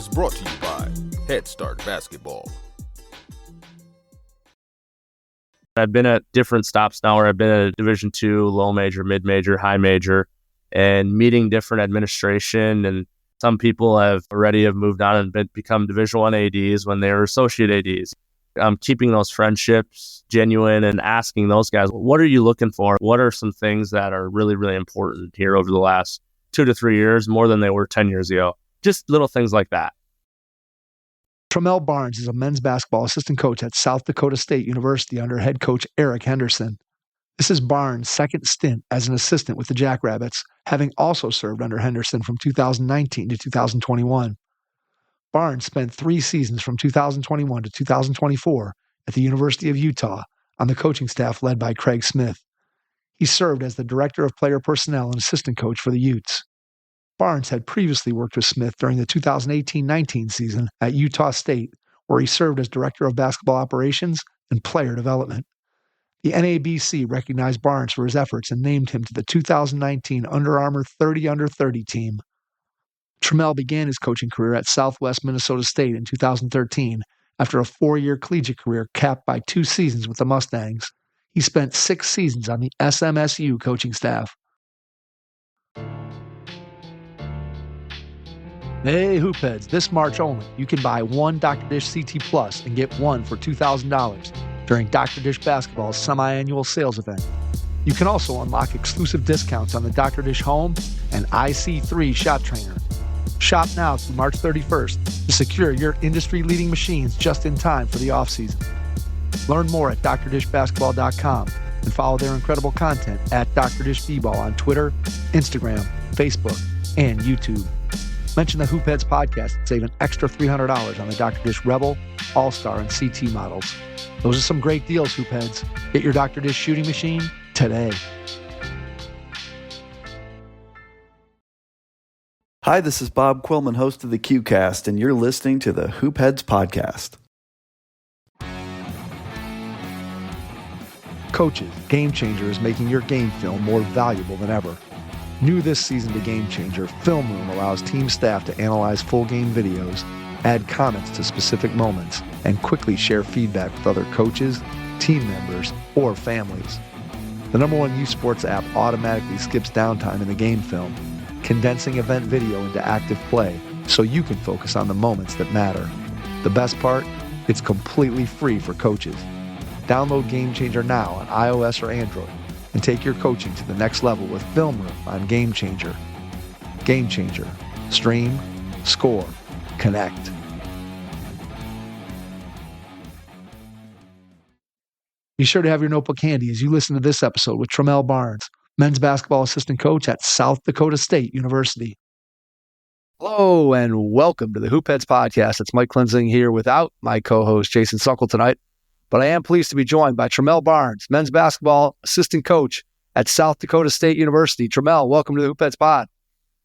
is brought to you by Head Start Basketball. I've been at different stops now where I've been at a Division II, low major, mid major, high major, and meeting different administration. And some people have moved on and become Division I ADs when they were associate ADs. I'm keeping those friendships genuine and asking those guys, what are you looking for? What are some things that are really, really important here over the last 2 to 3 years, more than they were 10 years ago? Just little things like that. Tramel Barnes is a men's basketball assistant coach at South Dakota State University under head coach Eric Henderson. This is Barnes' second stint as an assistant with the Jackrabbits, having also served under Henderson from 2019 to 2021. Barnes spent 3 seasons from 2021 to 2024 at the University of Utah on the coaching staff led by Craig Smith. He served as the director of player personnel and assistant coach for the Utes. Barnes had previously worked with Smith during the 2018-19 season at Utah State, where he served as director of basketball operations and player development. The NABC recognized Barnes for his efforts and named him to the 2019 Under Armour 30 Under 30 team. Tramel began his coaching career at Southwest Minnesota State in 2013 after a 4-year collegiate career capped by 2 seasons with the Mustangs. He spent 6 seasons on the SMSU coaching staff. Hey, Hoopheads, this March only, you can buy one Dr. Dish CT Plus and get one for $2,000 during Dr. Dish Basketball's semi-annual sales event. You can also unlock exclusive discounts on the Dr. Dish Home and IC3 Shot Trainer. Shop now through March 31st to secure your industry-leading machines just in time for the off-season. Learn more at drdishbasketball.com and follow their incredible content at Dr. Dish B-Ball on Twitter, Instagram, Facebook, and YouTube. Mention the Hoopheads podcast and save an extra $300 on the Dr. Dish Rebel, All-Star, and CT models. Those are some great deals, Hoopheads. Get your Dr. Dish shooting machine today. Hi, this is Bob Quillman, host of the QCast, and you're listening to the Hoopheads podcast. Coaches, Game Changer is making your game film more valuable than ever. New this season to Game Changer, Film Room allows team staff to analyze full game videos, add comments to specific moments, and quickly share feedback with other coaches, team members, or families. The #1 youth sports app automatically skips downtime in the game film, condensing event video into active play so you can focus on the moments that matter. The best part? It's completely free for coaches. Download Game Changer now on iOS or Android and take your coaching to the next level with Film Room on Game Changer. Game Changer. Stream, score, connect. Be sure to have your notebook handy as you listen to this episode with Tramel Barnes, men's basketball assistant coach at South Dakota State University. Hello and welcome to the Hoopheads podcast. It's Mike Klinzing here without my co-host Jason Suckle tonight. But I am pleased to be joined by Tramel Barnes, men's basketball assistant coach at South Dakota State University. Tramel, welcome to the Hoopheads pod.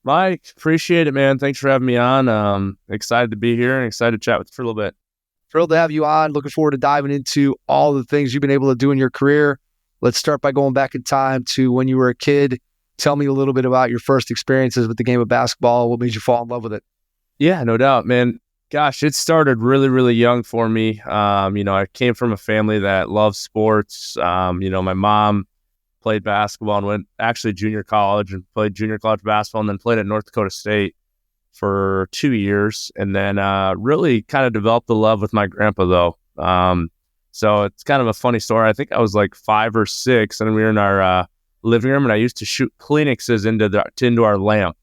Mike, appreciate it, man. Thanks for having me on. Excited to be here and excited to chat with you for a little bit. Thrilled to have you on. Looking forward to diving into all the things you've been able to do in your career. Let's start by going back in time to when you were a kid. Tell me a little bit about your first experiences with the game of basketball. What made you fall in love with it? Yeah, no doubt, man. Gosh, it started really, really young for me. I came from a family that loves sports. My mom played basketball and went actually junior college and played junior college basketball and then played at North Dakota State for 2 years. And then really kind of developed the love with my grandpa, though. So it's kind of a funny story. I think I was like 5 or 6 and we were in our living room and I used to shoot Kleenexes into our lamp.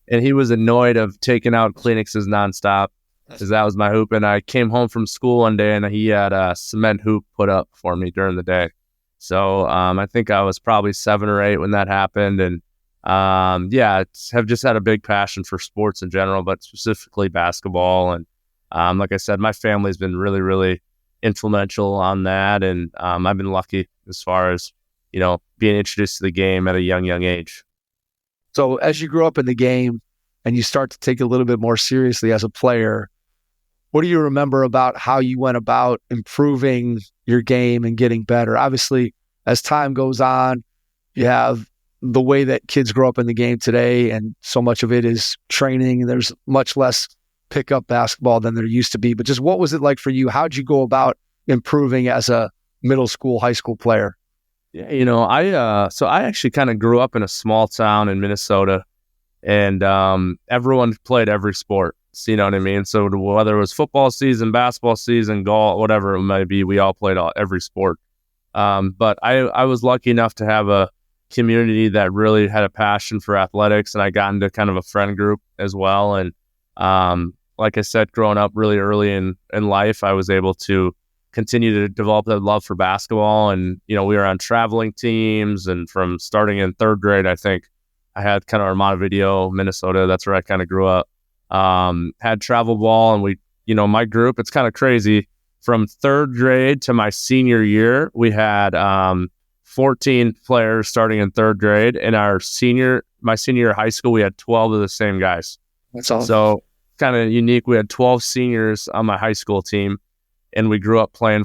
And he was annoyed of taking out Kleenexes nonstop because that was my hoop. And I came home from school one day and he had a cement hoop put up for me during the day. So I think I was probably 7 or 8 when that happened. And have just had a big passion for sports in general, but specifically basketball. And like I said, my family's been really, really influential on that. And I've been lucky as far as, being introduced to the game at a young age. So as you grow up in the game and you start to take it a little bit more seriously as a player, what do you remember about how you went about improving your game and getting better? Obviously, as time goes on, you have the way that kids grow up in the game today, and so much of it is training. There's much less pickup basketball than there used to be. But just what was it like for you? How'd you go about improving as a middle school, high school player? Yeah, I actually kind of grew up in a small town in Minnesota, and everyone played every sport. So, you know what I mean? So whether it was football season, basketball season, golf, whatever it might be, we all played every sport. But I was lucky enough to have a community that really had a passion for athletics, and I got into kind of a friend group as well. And like I said, growing up really early in life, I was able to continue to develop that love for basketball. And, we were on traveling teams, and from starting in third grade, I think I had kind of our Montevideo, Minnesota. That's where I kind of grew up. Had travel ball, and we, my group, it's kind of crazy. From third grade to my senior year, we had 14 players starting in third grade. And my senior year of high school, we had 12 of the same guys. That's awesome. So kind of unique. We had 12 seniors on my high school team, and we grew up playing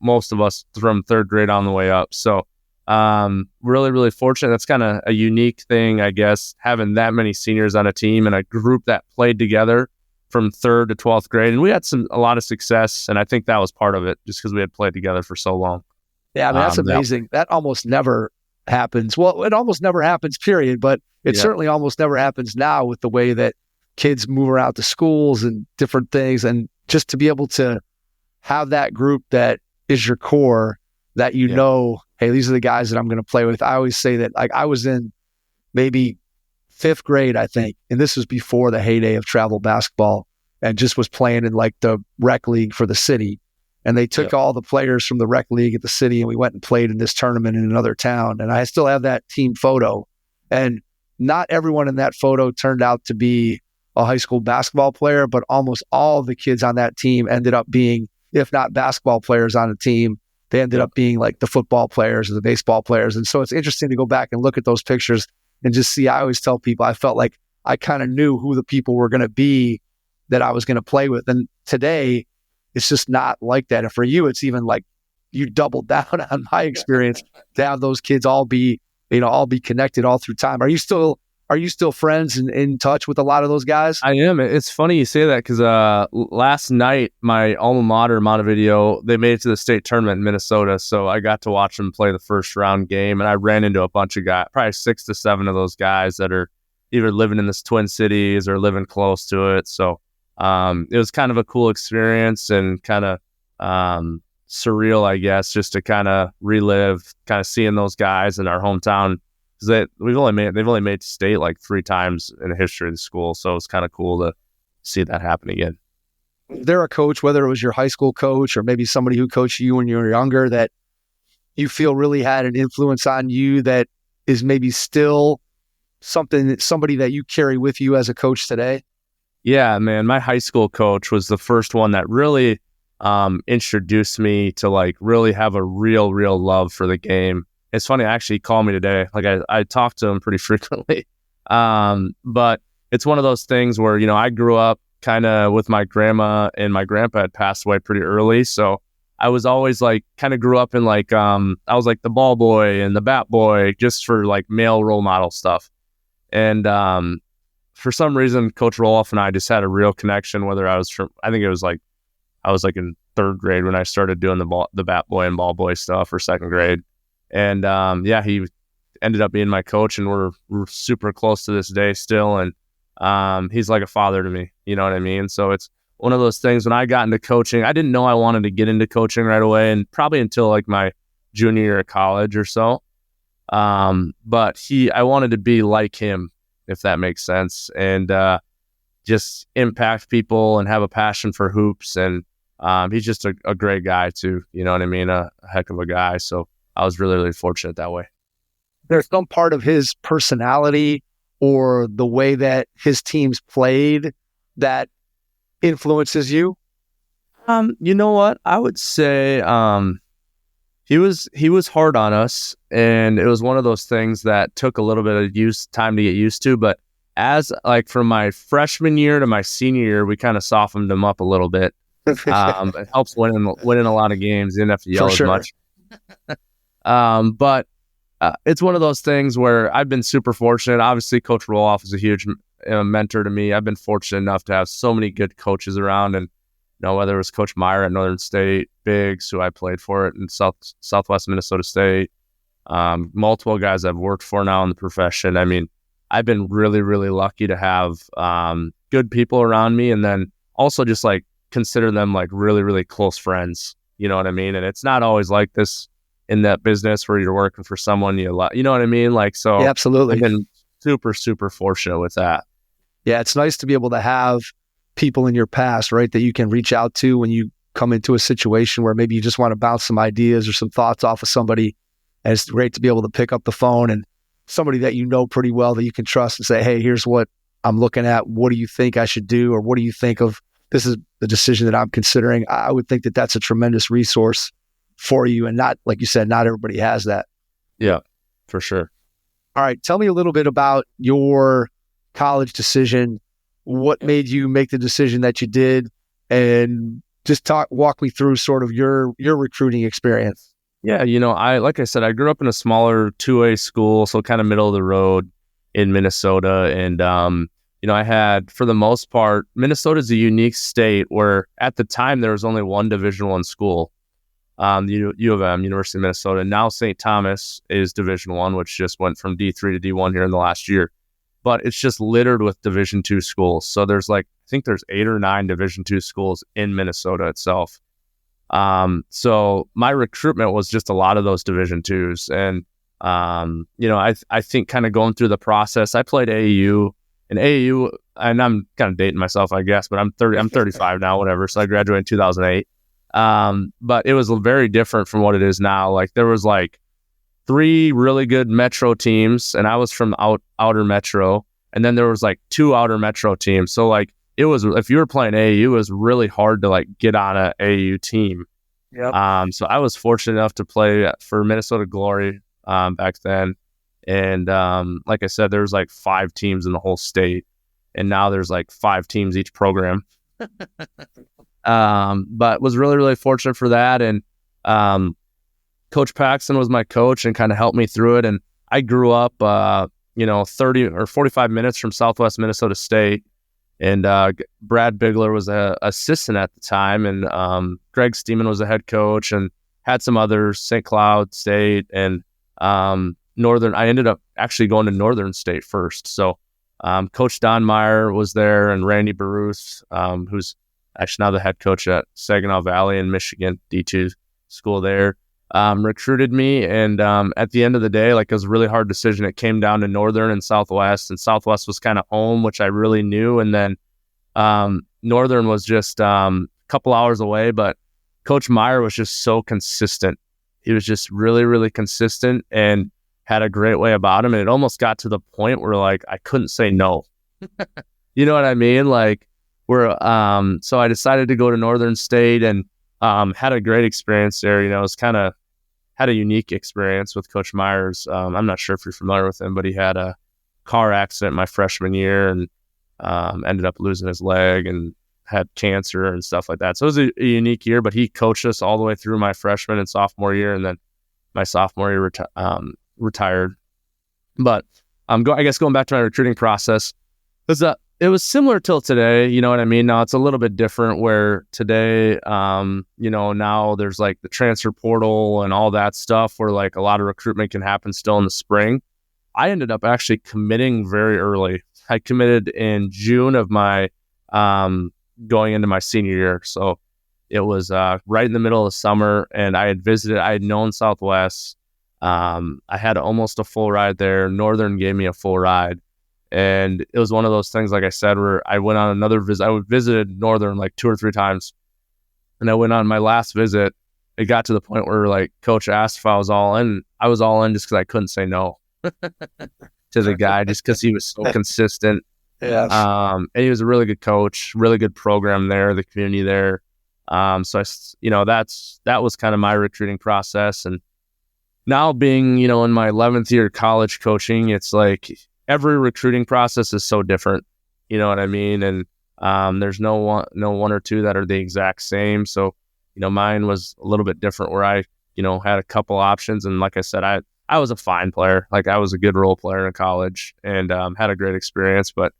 most of us from third grade on the way up. So really, really fortunate. That's kind of a unique thing, I guess, having that many seniors on a team and a group that played together from third to 12th grade. And we had a lot of success, and I think that was part of it, just because we had played together for so long. Yeah, I mean, that's amazing. That almost never happens. Well, it almost never happens, period. But it certainly almost never happens now with the way that kids move around to schools and different things. And just to be able to have that group that is your core, that know, hey, these are the guys that I'm going to play with. I always say that, like, I was in maybe fifth grade, I think, and this was before the heyday of travel basketball, and just was playing in like the rec league for the city. And they took all the players from the rec league at the city, and we went and played in this tournament in another town. And I still have that team photo. And not everyone in that photo turned out to be a high school basketball player, but almost all of the kids on that team ended up being, if not basketball players on the team, they ended up being like the football players or the baseball players. And so it's interesting to go back and look at those pictures and just see. I always tell people, I felt like I kind of knew who the people were going to be that I was going to play with. And today, it's just not like that. And for you, it's even like you doubled down on my experience to have those kids all be connected all through time. Are you still friends and in touch with a lot of those guys? I am. It's funny you say that, because last night, my alma mater, Montevideo, they made it to the state tournament in Minnesota. So I got to watch them play the first round game, and I ran into a bunch of guys, probably 6 to 7 of those guys that are either living in the Twin Cities or living close to it. So it was kind of a cool experience, and kind of surreal, I guess, just to kind of relive, kind of seeing those guys in our hometown. Because they've only made state like 3 times in the history of the school. So it's kind of cool to see that happen again. Is there a coach, whether it was your high school coach or maybe somebody who coached you when you were younger, that you feel really had an influence on you, that is maybe still somebody that you carry with you as a coach today? Yeah, man, my high school coach was the first one that really introduced me to like really have a real love for the game. It's funny, actually, he called me today. Like I talk to him pretty frequently. But it's one of those things where, I grew up kind of with my grandma, and my grandpa had passed away pretty early. So I was always like, kind of grew up in like, I was like the ball boy and the bat boy, just for like male role model stuff. And for some reason, Coach Roloff and I just had a real connection, whether I was I was like in third grade when I started doing the bat boy and ball boy stuff, or second grade. And he ended up being my coach, and we're super close to this day still. And he's like a father to me, you know what I mean? So it's one of those things. When I got into coaching, I didn't know I wanted to get into coaching right away, and probably until like my junior year of college or so. But I wanted to be like him, if that makes sense, and just impact people and have a passion for hoops. And he's just a great guy too, you know what I mean? A heck of a guy. So I was really, really fortunate that way. There's some part of his personality or the way that his teams played that influences you? You know what? I would say he was hard on us, and it was one of those things that took a little bit of time to get used to. But as like from my freshman year to my senior year, we kind of softened him up a little bit. It helps winning a lot of games. You didn't have to yell as much. But it's one of those things where I've been super fortunate. Obviously, Coach Roloff is a huge mentor to me. I've been fortunate enough to have so many good coaches around, and whether it was Coach Meyer at Northern State, Biggs, who I played for in Southwest Minnesota State, multiple guys I've worked for now in the profession. I mean, I've been really, really lucky to have good people around me, and then also just like consider them like really, really close friends. You know what I mean? And it's not always like this in that business where you're working for someone you know what I mean? Like, so Yeah, absolutely. I've been super, super fortunate with that. Yeah, it's nice to be able to have people in your past, right, that you can reach out to when you come into a situation where maybe you just want to bounce some ideas or some thoughts off of somebody. And it's great to be able to pick up the phone and somebody that you know pretty well that you can trust and say, hey, here's what I'm looking at. What do you think I should do? Or what do you think of this is the decision that I'm considering? I would think that that's a tremendous resource for you. And not, like you said, not everybody has that. Yeah, for sure. All right. Tell me a little bit about your college decision. What made you make the decision that you did? And just walk me through sort of your recruiting experience. Yeah, like I said, I grew up in a smaller 2A school, so kind of middle of the road in Minnesota. And, I had, for the most part, Minnesota's a unique state where at the time there was only one Division I school, the U of M, University of Minnesota. Now St. Thomas is Division I, which just went from D3 to D1 here in the last year. But it's just littered with Division II schools. So there's I think there's 8 or 9 Division II schools in Minnesota itself. So my recruitment was just a lot of those Division IIs. And, I think kind of going through the process, I played AAU, and I'm kind of dating myself, I guess, but I'm 35 now, whatever. So I graduated in 2008. But it was very different from what it is now. Like there was 3 really good metro teams, and I was from outer metro, and then there was 2 outer metro teams. So it was, if you were playing AAU, it was really hard to get on a AAU team. Yep. So I was fortunate enough to play for Minnesota Glory back then, and like I said, there was 5 teams in the whole state, and now there's 5 teams each program. But was really, really fortunate for that, and Coach Paxton was my coach and kind of helped me through it. And I grew up, 30 or 45 minutes from Southwest Minnesota State. And Brad Bigler was an assistant at the time. And Greg Steeman was a head coach, and had some others, St. Cloud State and Northern. I ended up actually going to Northern State first. So Coach Don Meyer was there, and Randy Baruth, who's actually now the head coach at Saginaw Valley in Michigan, D2 school there. Recruited me, and at the end of the day, it was a really hard decision. It came down to Northern and Southwest was kind of home, which I really knew, and then Northern was just a couple hours away, but Coach Meyer was just so consistent. He was just really, really consistent and had a great way about him, and it almost got to the point where I couldn't say no. You know what I mean? So I decided to go to Northern State, and had a great experience there. It was kind of had a unique experience with Coach Myers. I'm not sure if you're familiar with him, but he had a car accident my freshman year, and ended up losing his leg and had cancer and stuff like that. So it was a unique year, but he coached us all the way through my freshman and sophomore year, and then my sophomore year retired. But I guess going back to my recruiting process, it was similar till today, you know what I mean? Now it's a little bit different where today, now there's the transfer portal and all that stuff where a lot of recruitment can happen still in the spring. I ended up actually committing very early. I committed in June of my going into my senior year. So it was right in the middle of the summer, and I had known Southwest. I had almost a full ride there. Northern gave me a full ride. And it was one of those things, like I said, where I went on another visit. I visited Northern 2 or 3 times. And I went on my last visit. It got to the point where Coach asked if I was all in. I was all in just because I couldn't say no to the guy, just because he was so consistent. Yes. And he was a really good coach, really good program there, the community there. So that was kind of my recruiting process. And now being, in my 11th year of college coaching, it's every recruiting process is so different, you know what I mean? And there's no one or two that are the exact same. So, mine was a little bit different where I, had a couple options. And like I said, I was a fine player. Like, I was a good role player in college and had a great experience. But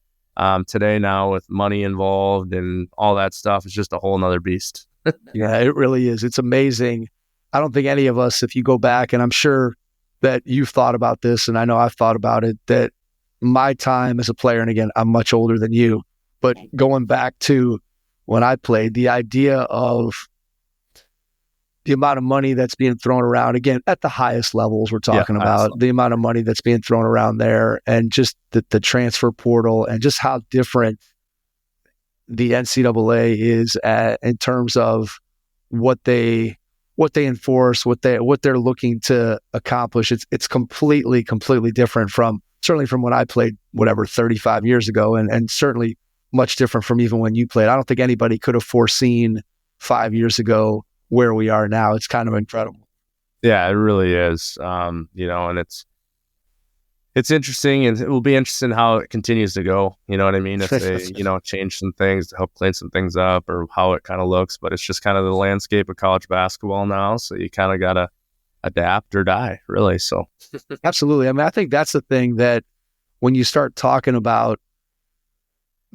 today now with money involved and all that stuff, it's just a whole nother beast. Yeah, it really is. It's amazing. I don't think any of us, if you go back, and I'm sure that you've thought about this, and I know I've thought about it, that my time as a player, and again, I'm much older than you, but going back to when I played, the idea of the amount of money that's being thrown around, again, at the highest levels we're talking about, the amount of money that's being thrown around there, and just the transfer portal, and just how different the NCAA is in terms of what they enforce, what they're looking to accomplish. It's completely different certainly from when I played, 35 years ago, and certainly much different from even when you played. I don't think anybody could have foreseen 5 years ago where we are now. It's kind of incredible. Yeah, it really is. And it's interesting, and it will be interesting how it continues to go. You know what I mean? If they, change some things to help clean some things up, or how it kind of looks. But it's just kind of the landscape of college basketball now. So you kind of got to adapt or die, really. So absolutely. I mean, I think that's the thing, that when you start talking about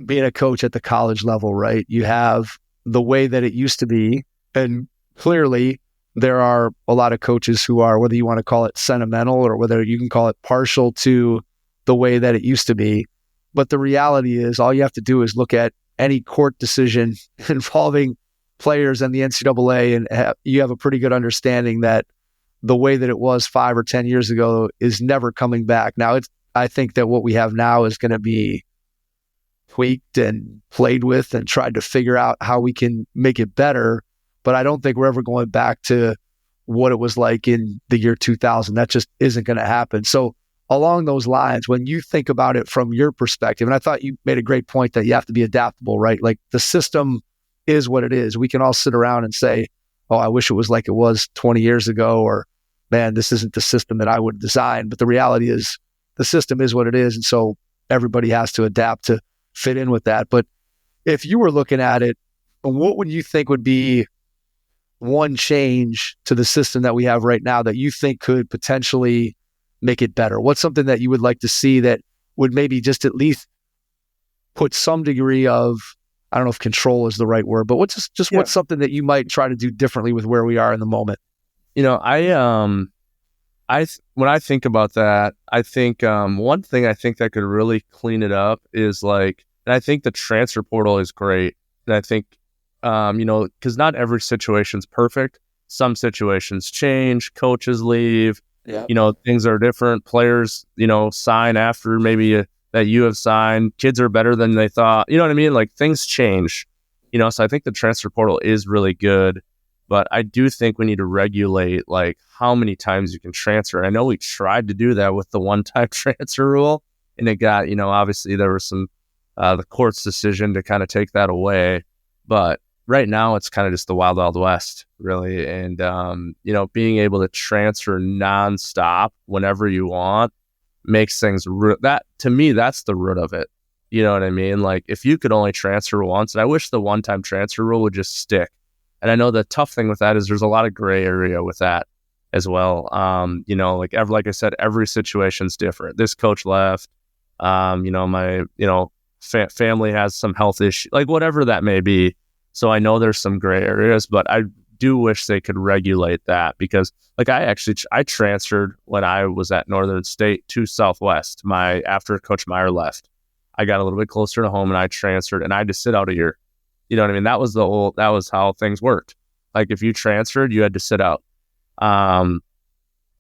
being a coach at the college level, right? You have the way that it used to be, and clearly there are a lot of coaches who are, whether you want to call it sentimental or whether you can call it partial to the way that it used to be. But the reality is, all you have to do is look at any court decision involving players and the NCAA, and you have a pretty good understanding that the way that it was 5 or 10 years ago is never coming back. Now, I think that what we have now is going to be tweaked and played with and tried to figure out how we can make it better. But I don't think we're ever going back to what it was like in the year 2000. That just isn't going to happen. So along those lines, when you think about it from your perspective, and I thought you made a great point that you have to be adaptable, right? Like, the system is what it is. We can all sit around and say, oh, I wish it was like it was 20 years ago, or man, this isn't the system that I would design. But the reality is, the system is what it is. And so everybody has to adapt to fit in with that. But if you were looking at it, what would you think would be one change to the system that we have right now that you think could potentially make it better? What's something that you would like to see that would maybe just at least put some degree of, I don't know if control is the right word, but what's something that you might try to do differently with where we are in the moment? When I think about that, I think one thing I think that could really clean it up is and I think the transfer portal is great. And I think, because not every situation's perfect. Some situations change, coaches leave, things are different. Players, sign after maybe that you have signed. Kids are better than they thought. You know what I mean? Like, things change, so I think the transfer portal is really good. But I do think we need to regulate how many times you can transfer. I know we tried to do that with the one-time transfer rule, and it got, obviously there was some the court's decision to kind of take that away. But right now it's kind of just the wild, wild west, really. And being able to transfer nonstop whenever you want makes things that, to me, that's the root of it. You know what I mean? Like, if you could only transfer once, and I wish the one-time transfer rule would just stick. And I know the tough thing with that is there's a lot of gray area with that as well. Like I said, every situation's different. This coach left, my, family has some health issue, like whatever that may be. So I know there's some gray areas, but I do wish they could regulate that, because I transferred when I was at Northern State to Southwest. After Coach Meyer left, I got a little bit closer to home and I transferred, and I had to sit out a year. You know what I mean? That was how things worked. Like, if you transferred, you had to sit out.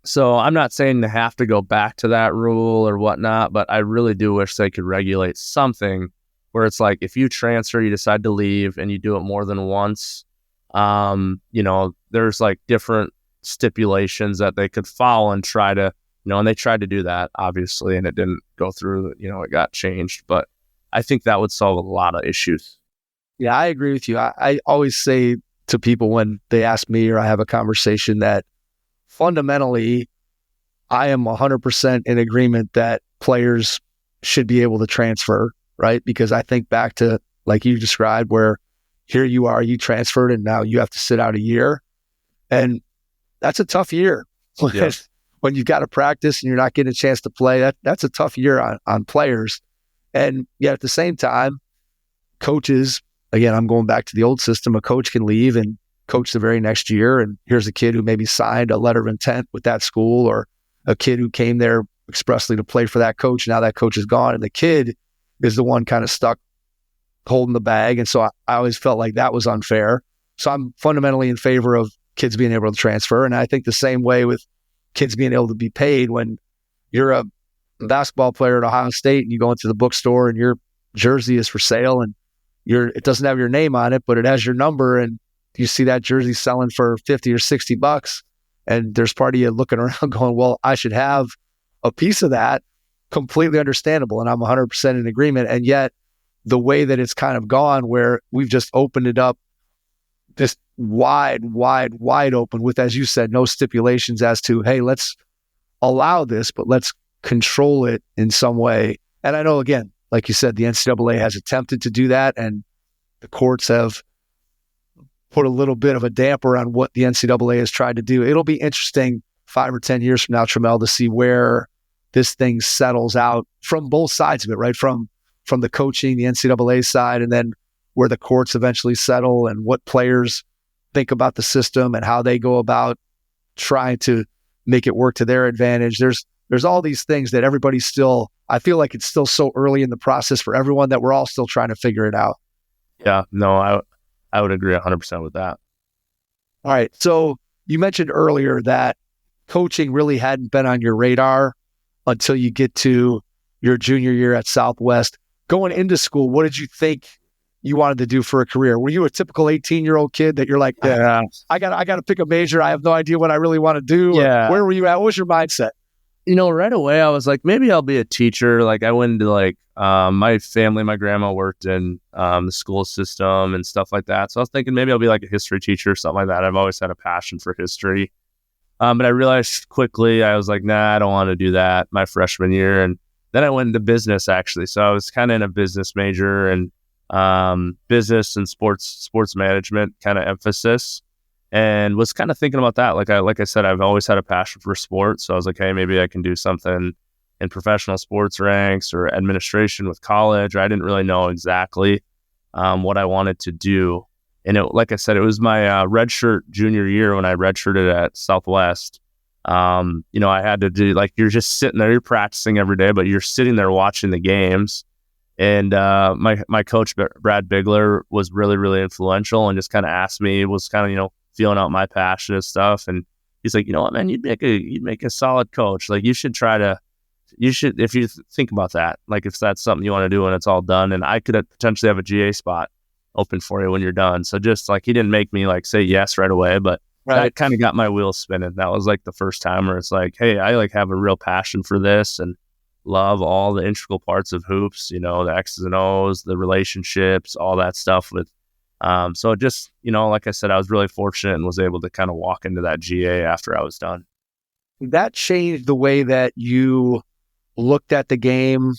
So I'm not saying to have to go back to that rule or whatnot, but I really do wish they could regulate something where it's like, if you transfer, you decide to leave and you do it more than once, there's different stipulations that they could follow and try to, and they tried to do that, obviously, and it didn't go through, it got changed. But I think that would solve a lot of issues. Yeah, I agree with you. I always say to people when they ask me or I have a conversation that fundamentally I am 100% in agreement that players should be able to transfer, right? Because I think back to, like you described, where here you are, you transferred and now you have to sit out a year. And that's a tough year Yeah. when you've got to practice and you're not getting a chance to play, that's a tough year on players. And yet at the same time, coaches, again, I'm going back to the old system, a coach can leave and coach the very next year. And here's a kid who maybe signed a letter of intent with that school, or a kid who came there expressly to play for that coach. Now that coach is gone and the kid is the one kind of stuck holding the bag. And so I always felt like that was unfair. So I'm fundamentally in favor of kids being able to transfer. And I think the same way with kids being able to be paid. When you're a basketball player at Ohio State and you go into the bookstore and your jersey is for sale and it doesn't have your name on it, but it has your number, and you see that jersey selling for $50 or $60, and there's part of you looking around going, well, I should have a piece of that. Completely understandable. And I'm 100% in agreement. And yet the way that it's kind of gone, where we've just opened it up this wide open with, as you said, no stipulations as to, hey, let's allow this, but let's control it in some way. And I know, again, like you said, the NCAA has attempted to do that, and the courts have put a little bit of a damper on what the NCAA has tried to do. It'll be interesting 5 or 10 years from now, Tramel, to see where this thing settles out from both sides of it, right? From the coaching, the NCAA side, and then where the courts eventually settle, and what players think about the system and how they go about trying to make it work to their advantage. There's all these things that everybody's still, I feel like it's still so early in the process for everyone that we're all still trying to figure it out. Yeah, no, I would agree 100% with that. All right. So you mentioned earlier that coaching really hadn't been on your radar until you get to your junior year at Southwest. Going into school, what did you think you wanted to do for a career? Were you a typical 18-year-old kid that you're like, yeah, I got to pick a major. I have no idea what I really want to do. Yeah. Where were you at? What was your mindset? Right away, I was like, maybe I'll be a teacher. Like, I went into my family, my grandma worked in the school system and stuff like that. So I was thinking maybe I'll be like a history teacher or something like that. I've always had a passion for history. But I realized quickly, I was like, nah, I don't want to do that my freshman year. And then I went into business, actually. So I was kind of in a business major, and business and sports management kind of emphasis. And was kind of thinking about that. Like I said, I've always had a passion for sports. So I was like, hey, maybe I can do something in professional sports ranks or administration with college. I didn't really know exactly what I wanted to do. And like I said, it was my redshirt junior year when I redshirted at Southwest. I had to do, like, you're just sitting there, you're practicing every day, but you're sitting there watching the games. And my coach, Brad Bigler, was really, really influential and just kind of asked me, was kind of, feeling out my passion and stuff. And he's like, you know what, man, you'd make a solid coach. Like, if you think about that, like, if that's something you want to do when it's all done, and I could potentially have a GA spot open for you when you're done. So just like, he didn't make me like say yes right away, but that kind of got my wheels spinning. That was like the first time where it's like, hey, I like have a real passion for this and love all the integral parts of hoops, the X's and O's, the relationships, all that stuff with, so just, like I said, I was really fortunate and was able to kind of walk into that GA after I was done. That changed the way that you looked at the game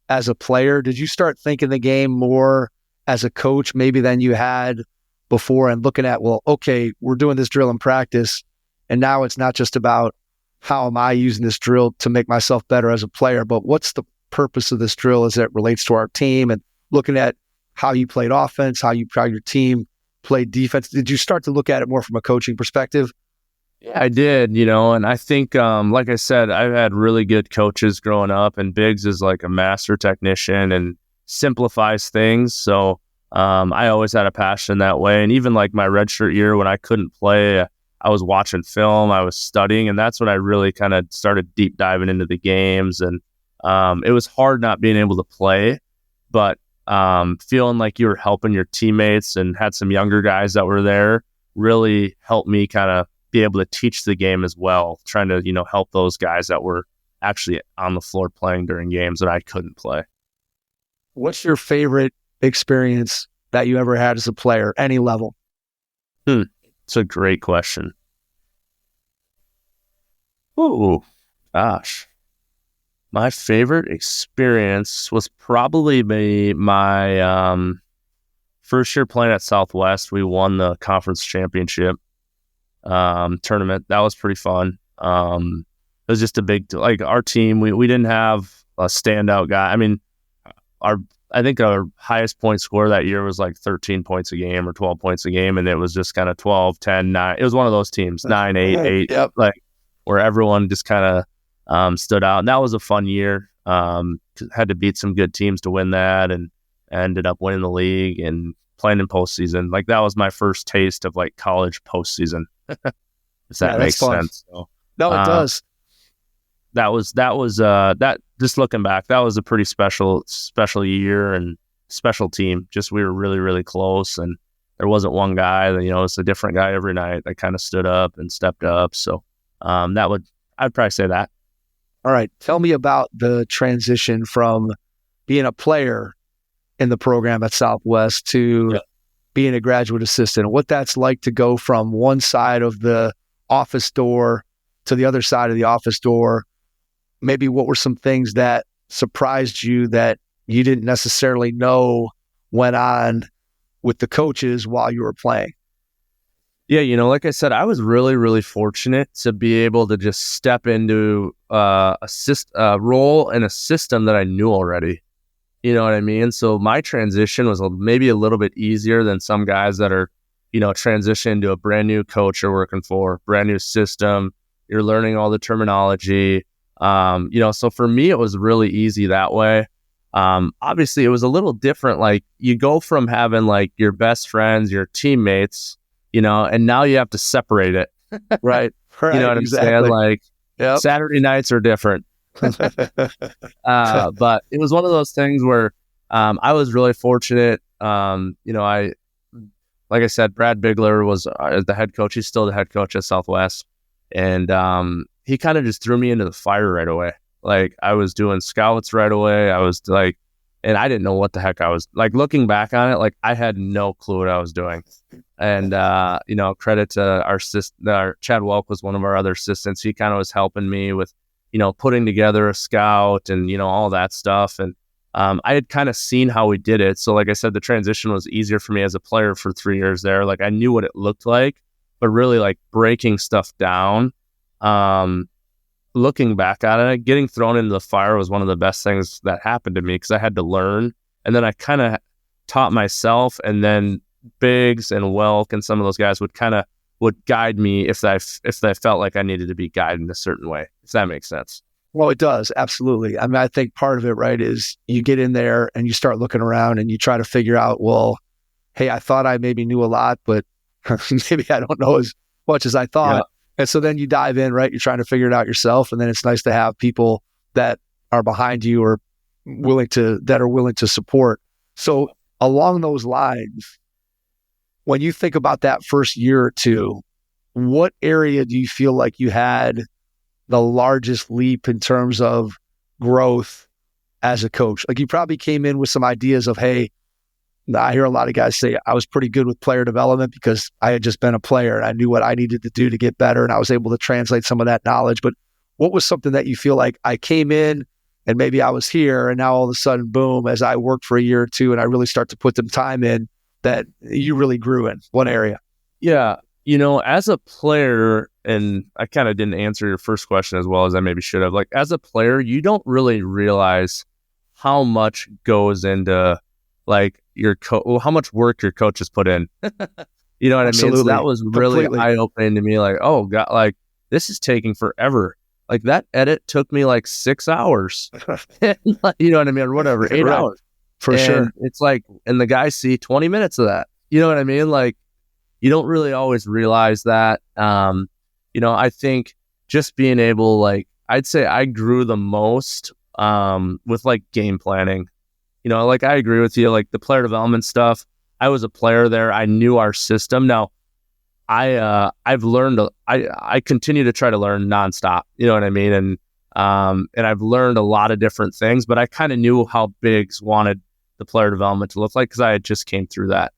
as a player. Did you start thinking the game more as a coach maybe than you had before, and looking at, well, okay, we're doing this drill in practice, and now it's not just about how am I using this drill to make myself better as a player, but what's the purpose of this drill as it relates to our team, and looking at how you played offense, how your team played defense. Did you start to look at it more from a coaching perspective? Yeah, I did, and I think, like I said, I've had really good coaches growing up, and Biggs is like a master technician and simplifies things. So I always had a passion that way. And even like my redshirt year when I couldn't play, I was watching film, I was studying, and that's when I really kind of started deep diving into the games. And it was hard not being able to play, but feeling like you were helping your teammates and had some younger guys that were there really helped me kind of be able to teach the game as well, trying to, help those guys that were actually on the floor playing during games that I couldn't play. What's your favorite experience that you ever had as a player, any level? It's a great question. Oh, gosh. My favorite experience was probably my first year playing at Southwest. We won the conference championship tournament. That was pretty fun. it was just a big, like our team, we didn't have a standout guy. I mean, I think our highest point score that year was like 13 points a game or 12 points a game. And it was just kind of 12, 10, 9. It was one of those teams, 9, 8, 8, Yep. like where everyone just kind of stood out. And that was a fun year. Had to beat some good teams to win that, and ended up winning the league and playing in postseason. Like that was my first taste of like college postseason, if that makes sense. So, No, it does. that was just looking back, that was a pretty special year and special team. Just we were really, really close, and there wasn't one guy that, it's a different guy every night that kind of stood up and stepped up. So I'd probably say that. All right. Tell me about the transition from being a player in the program at Southwest to being a graduate assistant, what that's like to go from one side of the office door to the other side of the office door. Maybe what were some things that surprised you that you didn't necessarily know went on with the coaches while you were playing? Yeah, like I said, I was really, really fortunate to be able to just step into a role in a system that I knew already. You know what I mean? So my transition was maybe a little bit easier than some guys that are, transitioning to a brand new coach you're working for, brand new system. You're learning all the terminology. So for me, it was really easy that way. Obviously, it was a little different. Like you go from having like your best friends, your teammates, and now you have to separate it. Right. You know what I'm saying? Like Saturday nights are different. But it was one of those things where I was really fortunate. Like I said, Brad Bigler was the head coach. He's still the head coach at Southwest. And he kind of just threw me into the fire right away. Like I was doing scouts right away. I was like, and I didn't know what the heck I was like. Looking back on it, like I had no clue what I was doing. And credit to our Chad Welk was one of our other assistants. He kind of was helping me with, putting together a scout and all that stuff. And I had kind of seen how we did it. So like I said, the transition was easier for me as a player for 3 years there. Like I knew what it looked like, but really like breaking stuff down. Looking back at it, getting thrown into the fire was one of the best things that happened to me because I had to learn. And then I kind of taught myself, and then Biggs and Welk and some of those guys would guide me if I felt like I needed to be guided in a certain way, if that makes sense. Well, it does. Absolutely. I mean, I think part of it, right, is you get in there and you start looking around and you try to figure out, well, hey, I thought I maybe knew a lot, but maybe I don't know as much as I thought. Yeah. And so then you dive in, right? You're trying to figure it out yourself. And then it's nice to have people that are behind you or willing to support. So along those lines, when you think about that first year or two, what area do you feel like you had the largest leap in terms of growth as a coach? Like you probably came in with some ideas of, hey, I hear a lot of guys say I was pretty good with player development because I had just been a player and I knew what I needed to do to get better, and I was able to translate some of that knowledge. But what was something that you feel like I came in and maybe I was here and now all of a sudden, boom, as I worked for a year or two and I really start to put some time in, that you really grew in? What area? Yeah. As a player, and I kind of didn't answer your first question as well as I maybe should have. Like as a player, you don't really realize how much goes into like how much work your coach has put in. You know what Absolutely. I mean? So that was really eye-opening to me. Like, oh God, like this is taking forever. Like that edit took me like 6 hours. You know what I mean? Or whatever, 8 hours. For sure. It's like, and the guys see 20 minutes of that. You know what I mean? Like, you don't really always realize that. I think just being able, like, I'd say I grew the most with like game planning. Like I agree with you, like the player development stuff. I was a player there. I knew our system. Now, I've learned. I continue to try to learn nonstop. You know what I mean? And I've learned a lot of different things. But I kind of knew how Biggs wanted the player development to look like because I had just came through that.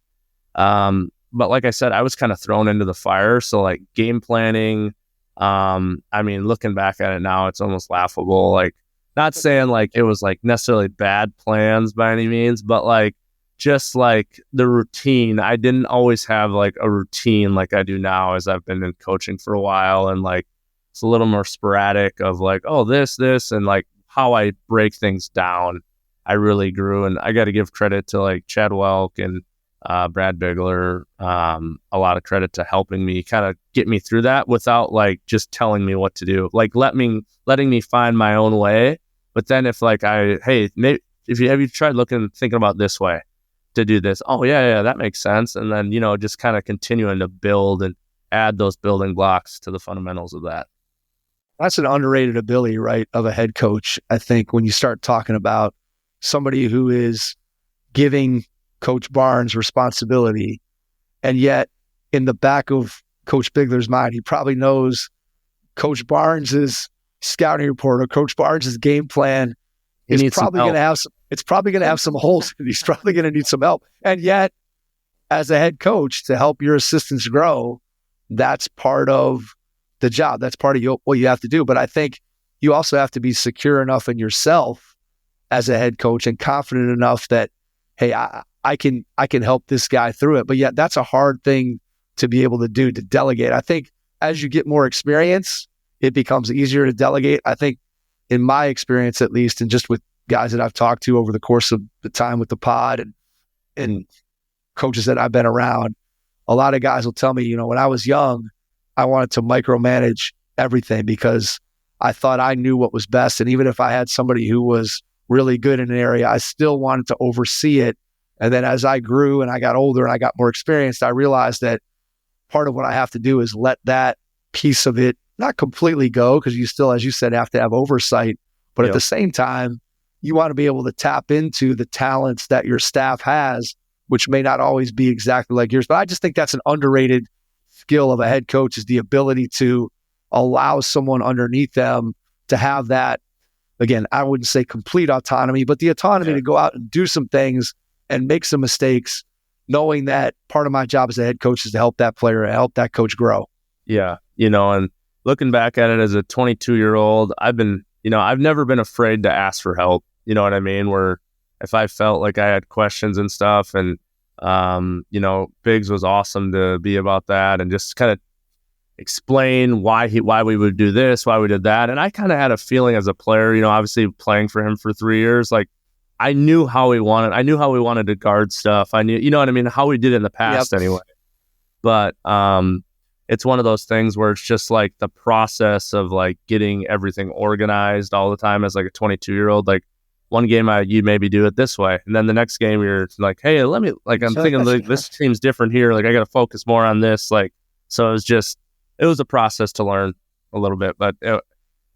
But like I said, I was kind of thrown into the fire. So like game planning. Looking back at it now, it's almost laughable. Like not saying like it was like necessarily bad plans by any means, but like just like the routine. I didn't always have like a routine like I do now as I've been in coaching for a while. And like, it's a little more sporadic of like, oh, this, and like how I break things down, I really grew. And I got to give credit to like Chad Welk and Brad Bigler, a lot of credit to helping me kind of get me through that without like just telling me what to do, like letting me find my own way. But then if like maybe have you tried thinking about this way to do this? Oh yeah, that makes sense. And then, just kind of continuing to build and add those building blocks to the fundamentals of that. That's an underrated ability, right, of a head coach. I think when you start talking about somebody who is giving Coach Barnes responsibility, and yet in the back of Coach Bigler's mind, he probably knows Coach Barnes's scouting report or Coach Barnes's game plan is probably going to have some. It's probably going to have some holes. He's probably going to need some help. And yet, as a head coach, to help your assistants grow, that's part of the job. That's part of what you have to do. But I think you also have to be secure enough in yourself as a head coach and confident enough that, hey, I can help this guy through it. But yet that's a hard thing to be able to do, to delegate. I think as you get more experience, it becomes easier to delegate. I think in my experience, at least, and just with guys that I've talked to over the course of the time with the pod and coaches that I've been around, a lot of guys will tell me, when I was young, I wanted to micromanage everything because I thought I knew what was best. And even if I had somebody who was really good in an area, I still wanted to oversee it. And then as I grew and I got older and I got more experienced, I realized that part of what I have to do is let that piece of it not completely go, because you still, as you said, have to have oversight. But at the same time, you want to be able to tap into the talents that your staff has, which may not always be exactly like yours. But I just think that's an underrated skill of a head coach, is the ability to allow someone underneath them to have that, again, I wouldn't say complete autonomy, but the autonomy to go out and do some things and make some mistakes, knowing that part of my job as a head coach is to help that player, help that coach grow. Yeah. And looking back at it as a 22-year-old, I've never been afraid to ask for help. You know what I mean? Where if I felt like I had questions and stuff, and, Biggs was awesome to be about that and just kind of explain why we would do this, why we did that. And I kind of had a feeling as a player, obviously playing for him for 3 years, like I knew how we wanted to guard stuff. I knew, how we did it in the past anyway. But it's one of those things where it's just like the process of like getting everything organized all the time as like a 22-year-old. Like one game you maybe do it this way, and then the next game you're like, hey, I'm thinking like this team's different here. Like I got to focus more on this. Like, so it was a process to learn a little bit, but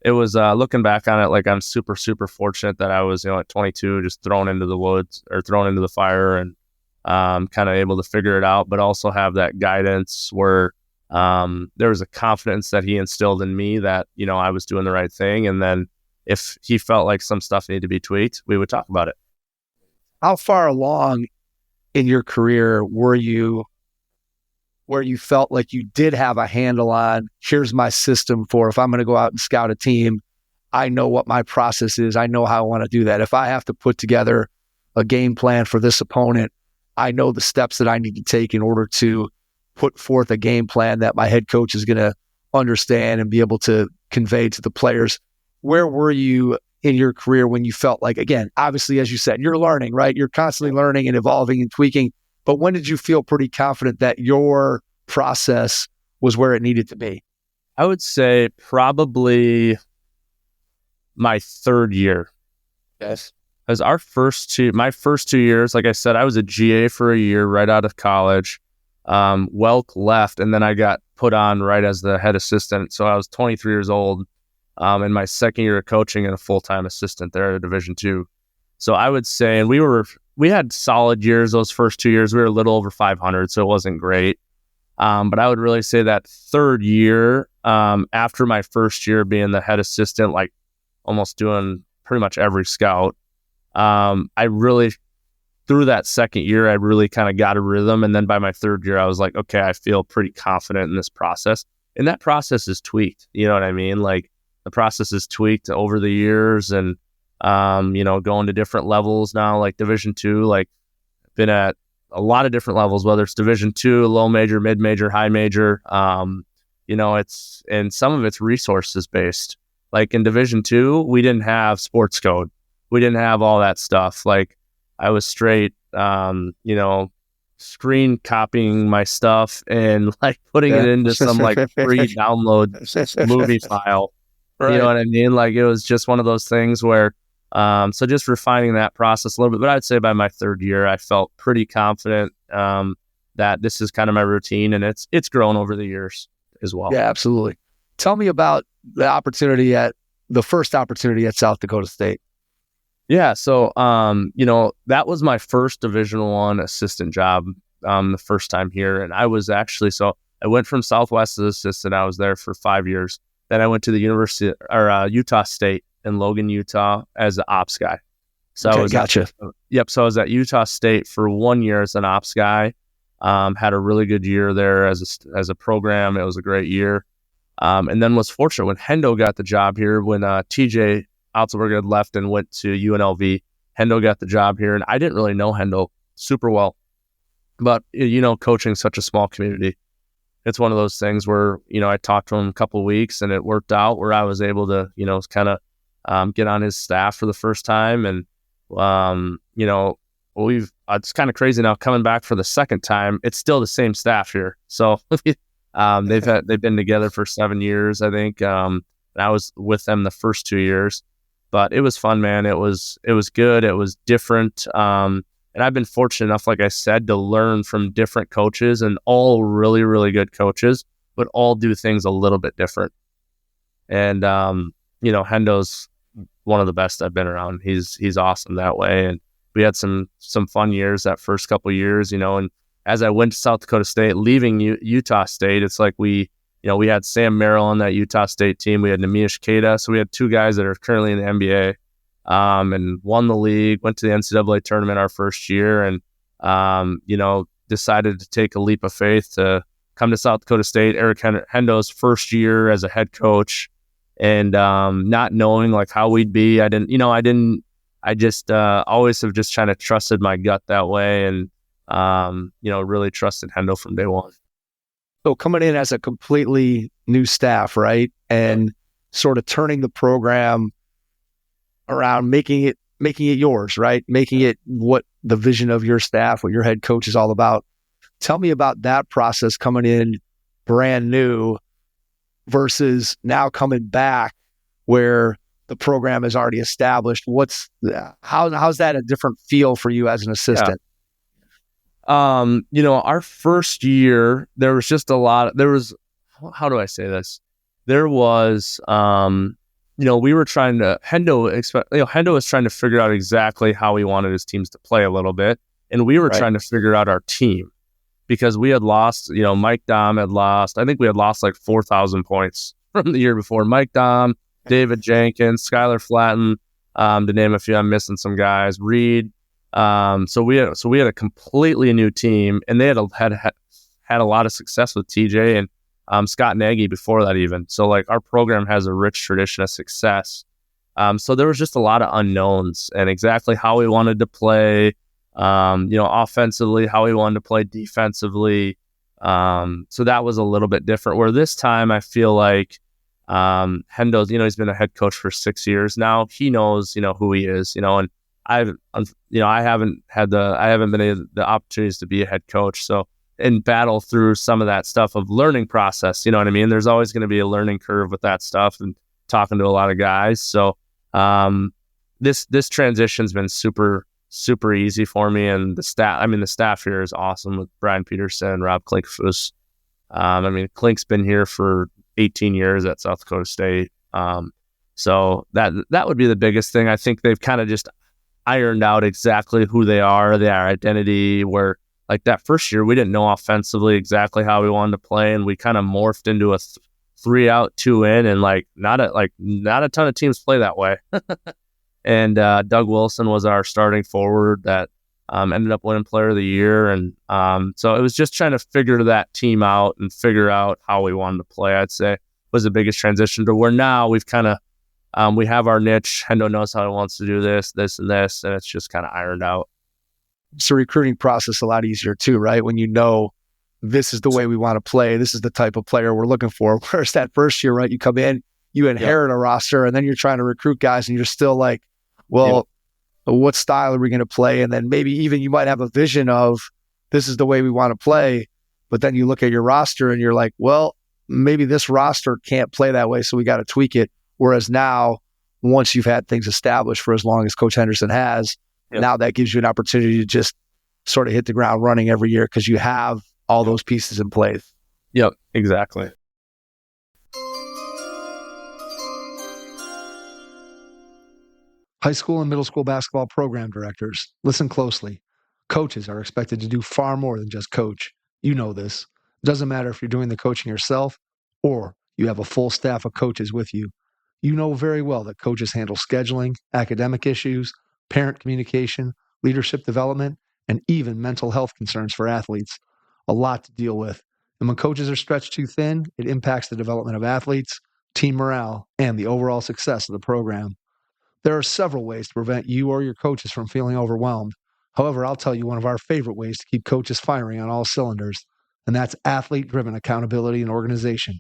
it was looking back on it, like I'm super, super fortunate that I was, at 22, just thrown into the woods or thrown into the fire and kind of able to figure it out, but also have that guidance where there was a confidence that he instilled in me that, I was doing the right thing. And then if he felt like some stuff needed to be tweaked, we would talk about it. How far along in your career were you where you felt like you did have a handle on, here's my system for if I'm going to go out and scout a team, I know what my process is. I know how I want to do that. If I have to put together a game plan for this opponent, I know the steps that I need to take in order to put forth a game plan that my head coach is going to understand and be able to convey to the players. Where were you in your career when you felt like, again, obviously, as you said, you're learning, right? You're constantly learning and evolving and tweaking. But when did you feel pretty confident that your process was where it needed to be? I would say probably my third year. Yes. Because my first 2 years, like I said, I was a GA for a year right out of college. Welk left, and then I got put on right as the head assistant. So I was 23 years old in my second year of coaching and a full-time assistant there at a Division II. So I would say, and we had solid years those first 2 years. We were a little over 500, so it wasn't great. But I would really say that third year, after my first year being the head assistant, like almost doing pretty much every scout, I really, through that second year, I really kind of got a rhythm. And then by my third year, I was like, okay, I feel pretty confident in this process. And that process is tweaked. You know what I mean? Like the process is tweaked over the years and, going to different levels now, like Division II, like been at a lot of different levels, whether it's Division II, low major, mid major, high major. and some of it's resources based. Like in Division II, we didn't have sports code. We didn't have all that stuff. Like I was straight, screen copying my stuff and like putting it into some like free download movie file. Right. You know what I mean? Like it was just one of those things where, so just refining that process a little bit. But I'd say by my third year, I felt pretty confident that this is kind of my routine, and it's grown over the years as well. Yeah, absolutely. Tell me about the first opportunity at South Dakota State. Yeah. So, that was my first Division I assistant job the first time here. And I was actually, I went from Southwest as assistant. I was there for 5 years. Then I went to the Utah State in Logan, Utah as an ops guy. So okay, gotcha. So I was at Utah State for 1 year as an ops guy. Had a really good year there as a program. It was a great year. And then was fortunate when Hendo got the job here, when TJ Altenberg had left and went to UNLV. Hendo got the job here, and I didn't really know Hendo super well. But, coaching such a small community, it's one of those things where, I talked to him a couple of weeks and it worked out where I was able to, kind of get on his staff for the first time. And, it's kind of crazy now coming back for the second time. It's still the same staff here. So they've been together for 7 years, I think. And I was with them the first 2 years, but it was fun, man. It was good. It was different. And I've been fortunate enough, like I said, to learn from different coaches, and all really, really good coaches, but all do things a little bit different. And, Hendo's one of the best I've been around. He's awesome that way. And we had some fun years that first couple of years, and as I went to South Dakota State, leaving Utah State, it's like we had Sam Merrill on that Utah State team. We had Namish Keita. So we had two guys that are currently in the NBA. And won the league, went to the NCAA tournament our first year, and, decided to take a leap of faith to come to South Dakota State. Eric Hendo's first year as a head coach, and not knowing like how we'd be. I just always have just kind of trusted my gut that way, and, really trusted Hendo from day one. So coming in as a completely new staff, right? And sort of turning the program around, making it yours, right? Making it what the vision of your staff, what your head coach is all about. Tell me about that process, coming in brand new versus now coming back where the program is already established. How's that a different feel for you as an assistant? Yeah. Our first year, there was just how do I say this? There was, we were trying to, Hendo was trying to figure out exactly how he wanted his teams to play a little bit. And we were trying to figure out our team, because we had lost, Mike Dom had lost, I think we had lost like 4,000 points from the year before. Mike Dom, David Jenkins, Skylar Flatten, to name a few. I'm missing some guys, Reed. So we had a completely new team, and they had a lot of success with TJ and Scott Nagy before that even. So like our program has a rich tradition of success. So there was just a lot of unknowns, and exactly how we wanted to play, offensively, how we wanted to play defensively. So that was a little bit different, where this time I feel like Hendo's, he's been a head coach for 6 years now. He knows, who he is, and I haven't been the opportunities to be a head coach. So, and battle through some of that stuff of learning process, you know what I mean? There's always going to be a learning curve with that stuff, and talking to a lot of guys. So, this transition's been super, super easy for me. And the staff here is awesome with Brian Peterson, Rob Klinkfus. Klink's been here for 18 years at South Dakota State. So that would be the biggest thing. I think they've kind of just ironed out exactly who they are, their identity, where like that first year, we didn't know offensively exactly how we wanted to play, and we kind of morphed into a 3 out, 2 in, and not a ton of teams play that way. And Doug Wilson was our starting forward that ended up winning Player of the Year, and so it was just trying to figure that team out and figure out how we wanted to play. I'd say was the biggest transition, to where now we've kind of we have our niche. Hendo knows how he wants to do this, and this, and it's just kind of ironed out. It's a recruiting process a lot easier too, right? When you know this is the way we want to play. This is the type of player we're looking for. Whereas that first year, right, you come in, you inherit a roster, and then you're trying to recruit guys, and you're still like, well, what style are we going to play? And then maybe even you might have a vision of this is the way we want to play, but then you look at your roster and you're like, well, maybe this roster can't play that way, so we got to tweak it. Whereas now, once you've had things established for as long as Coach Henderson has, now that gives you an opportunity to just sort of hit the ground running every year because you have all those pieces in place. Yep, exactly. High school and middle school basketball program directors, listen closely. Coaches are expected to do far more than just coach. You know this. It doesn't matter if you're doing the coaching yourself or you have a full staff of coaches with you. You know very well that coaches handle scheduling, academic issues, parent communication, leadership development, and even mental health concerns for athletes. A lot to deal with. And when coaches are stretched too thin, it impacts the development of athletes, team morale, and the overall success of the program. There are several ways to prevent you or your coaches from feeling overwhelmed. However, I'll tell you one of our favorite ways to keep coaches firing on all cylinders, and that's athlete-driven accountability and organization.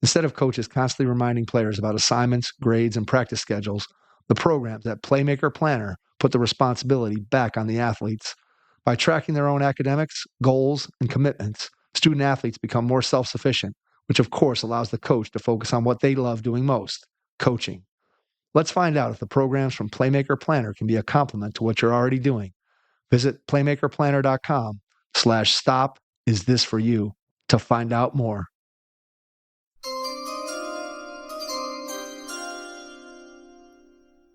Instead of coaches constantly reminding players about assignments, grades, and practice schedules, the programs at Playmaker Planner put the responsibility back on the athletes. By tracking their own academics, goals, and commitments, student athletes become more self-sufficient, which of course allows the coach to focus on what they love doing most, coaching. Let's find out if the programs from Playmaker Planner can be a complement to what you're already doing. Visit playmakerplanner.com/stop-is-this-for-you to find out more.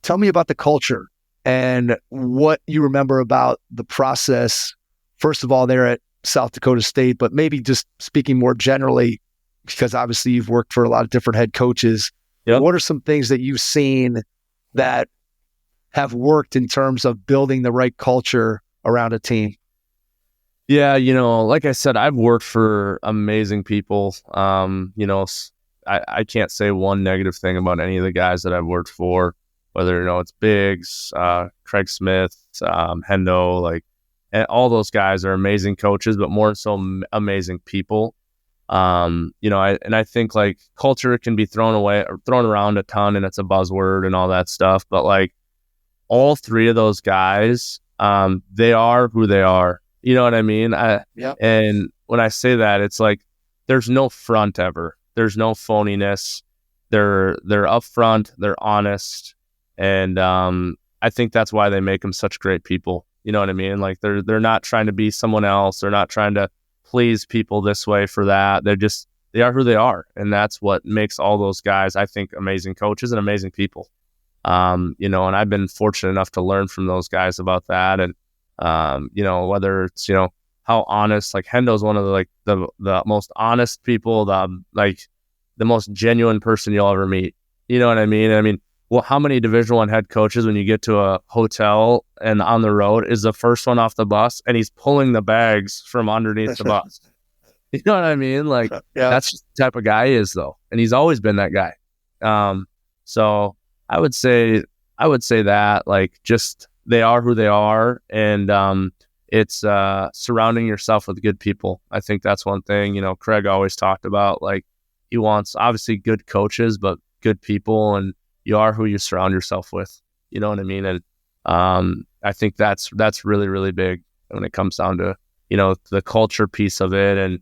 Tell me about the culture and what you remember about the process, first of all, there at South Dakota State, but maybe just speaking more generally, because obviously you've worked for a lot of different head coaches. Yep. What are some things that you've seen that have worked in terms of building the right culture around a team? Yeah, like I said, I've worked for amazing people. I can't say one negative thing about any of the guys that I've worked for, whether, it's Biggs, Craig Smith, Hendo, and all those guys are amazing coaches, but more so amazing people. I think culture can be thrown around a ton and it's a buzzword and all that stuff. But all three of those guys, they are who they are. You know what I mean? And when I say that, it's there's no front ever. There's no phoniness. They're upfront. They're honest. And I think that's why they make them such great people. You know what I mean? They're not trying to be someone else. They're not trying to please people this way for that. They are who they are. And that's what makes all those guys, I think, amazing coaches and amazing people. And I've been fortunate enough to learn from those guys about that. And, whether it's, how honest, Hendo's one of the most honest people, the most genuine person you'll ever meet. You know what I mean? Well, how many Division I head coaches, when you get to a hotel and on the road, is the first one off the bus and he's pulling the bags from underneath the bus? You know what I mean? That's just the type of guy he is, though. And he's always been that guy. So I would say that, just they are who they are. And it's surrounding yourself with good people. I think that's one thing, Craig always talked about, he wants obviously good coaches, but good people, and you are who you surround yourself with. You know what I mean? And I think that's really, really big when it comes down to, the culture piece of it and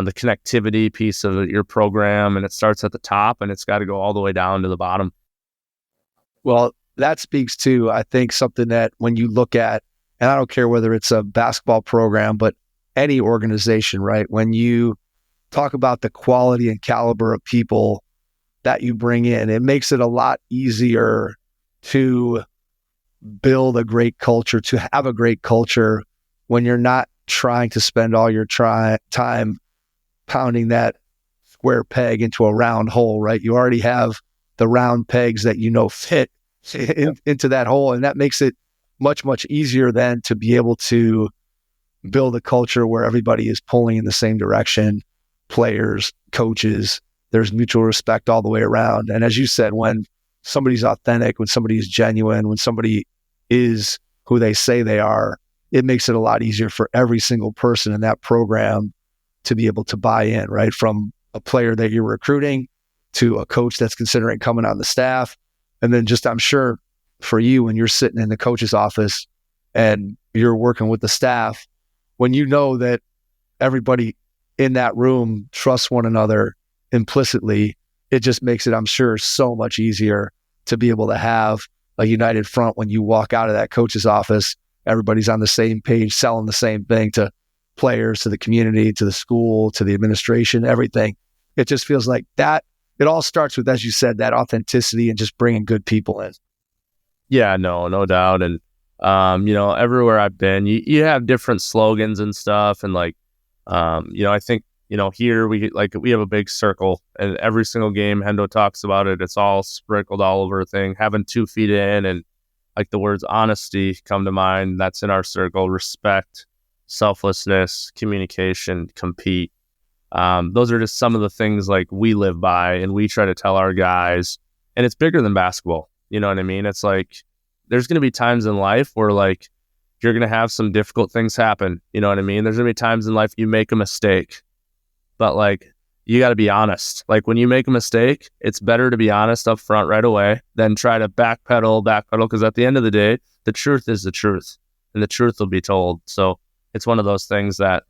the connectivity piece of your program. And it starts at the top and it's got to go all the way down to the bottom. Well, that speaks to, I think, something that when you look at, and I don't care whether it's a basketball program, but any organization, right? When you talk about the quality and caliber of people that you bring in, it makes it a lot easier to build a great culture, to have a great culture when you're not trying to spend all your time pounding that square peg into a round hole, right? You already have the round pegs that fit into that hole, and that makes it much, much easier then to be able to build a culture where everybody is pulling in the same direction, players, coaches. There's mutual respect all the way around. And as you said, when somebody's authentic, when somebody is genuine, when somebody is who they say they are, it makes it a lot easier for every single person in that program to be able to buy in, right? From a player that you're recruiting to a coach that's considering coming on the staff. And then just, I'm sure for you, when you're sitting in the coach's office and you're working with the staff, when you know that everybody in that room trusts one another implicitly, it just makes it, I'm sure, so much easier to be able to have a united front when you walk out of that coach's office. Everybody's on the same page, selling the same thing to players, to the community, to the school, to the administration, everything. It just feels like that. It all starts with, as you said, that authenticity and just bringing good people in. Yeah, no doubt. And, everywhere I've been, you have different slogans and stuff. And I think, here we have a big circle, and every single game Hendo talks about it. It's all sprinkled all over the thing, having 2 feet in, and like the words honesty come to mind. That's in our circle. Respect, selflessness, communication, compete. Those are just some of the things like we live by and we try to tell our guys, and it's bigger than basketball. You know what I mean? It's like, there's going to be times in life where like, you're going to have some difficult things happen. You know what I mean? There's going to be times in life you make a mistake, but like, you got to be honest. Like when you make a mistake, it's better to be honest up front right away than try to backpedal. Because at the end of the day, the truth is the truth, and the truth will be told. So it's one of those things that,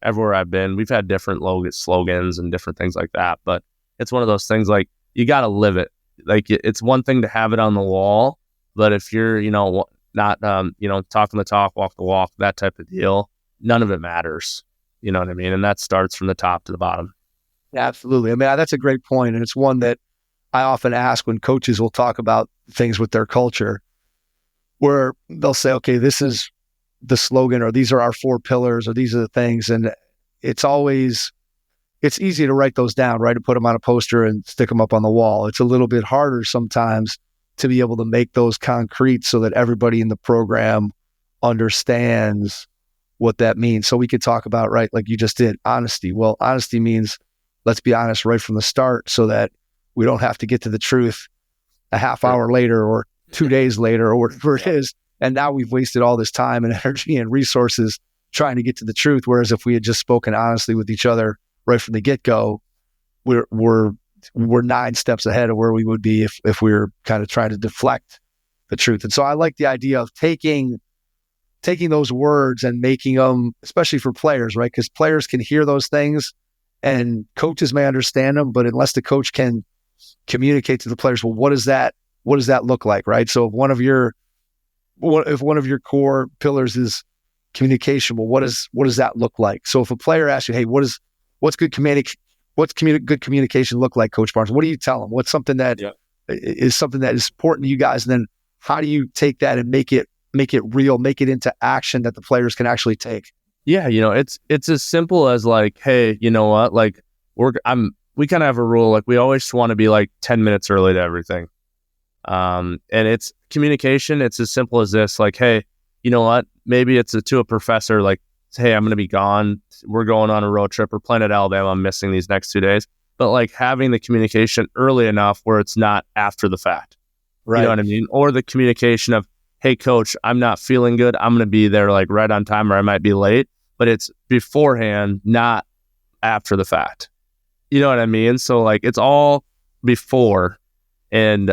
everywhere I've been, we've had different slogans and different things like that. But it's one of those things like, you got to live it. Like it's one thing to have it on the wall, but if you're, not, talking the talk, walk the walk, that type of deal, none of it matters. You know what I mean? And that starts from the top to the bottom. Absolutely. I mean, that's a great point. And it's one that I often ask when coaches will talk about things with their culture, where they'll say, okay, this is the slogan, or these are our 4 pillars, or these are the things. And it's easy to write those down, right? To put them on a poster and stick them up on the wall. It's a little bit harder sometimes to be able to make those concrete so that everybody in the program understands what that means. So we could talk about, right, like you just did, honesty. Well, honesty means let's be honest right from the start so that we don't have to get to the truth a half hour later or 2 days later or whatever it is. And now we've wasted all this time and energy and resources trying to get to the truth. Whereas if we had just spoken honestly with each other right from the get-go, we're 9 steps ahead of where we would be if we were kind of trying to deflect the truth. And so I like the idea of taking those words and making them, especially for players, right? Because players can hear those things and coaches may understand them, but unless the coach can communicate to the players, well, what does that look like, right? So if one of your core pillars is communication, well, what does that look like? So if a player asks you, hey, what's good good communication look like, Coach Barnes? What do you tell them? What's something that is something that is important to you guys? And then how do you take that and make it real, make it into action that the players can actually take? Yeah, it's as simple as like, hey, you know what? Like we kind of have a rule, like we always want to be like 10 minutes early to everything. And it's communication. It's as simple as this, like, hey, you know what? Maybe it's to a professor, like, hey, I'm going to be gone. We're going on a road trip. We're playing at Alabama. I'm missing these next 2 days. But like having the communication early enough where it's not after the fact. Right. You know what I mean? Or the communication of, hey, coach, I'm not feeling good. I'm going to be there like right on time, or I might be late. But it's beforehand, not after the fact. You know what I mean? So like it's all before, and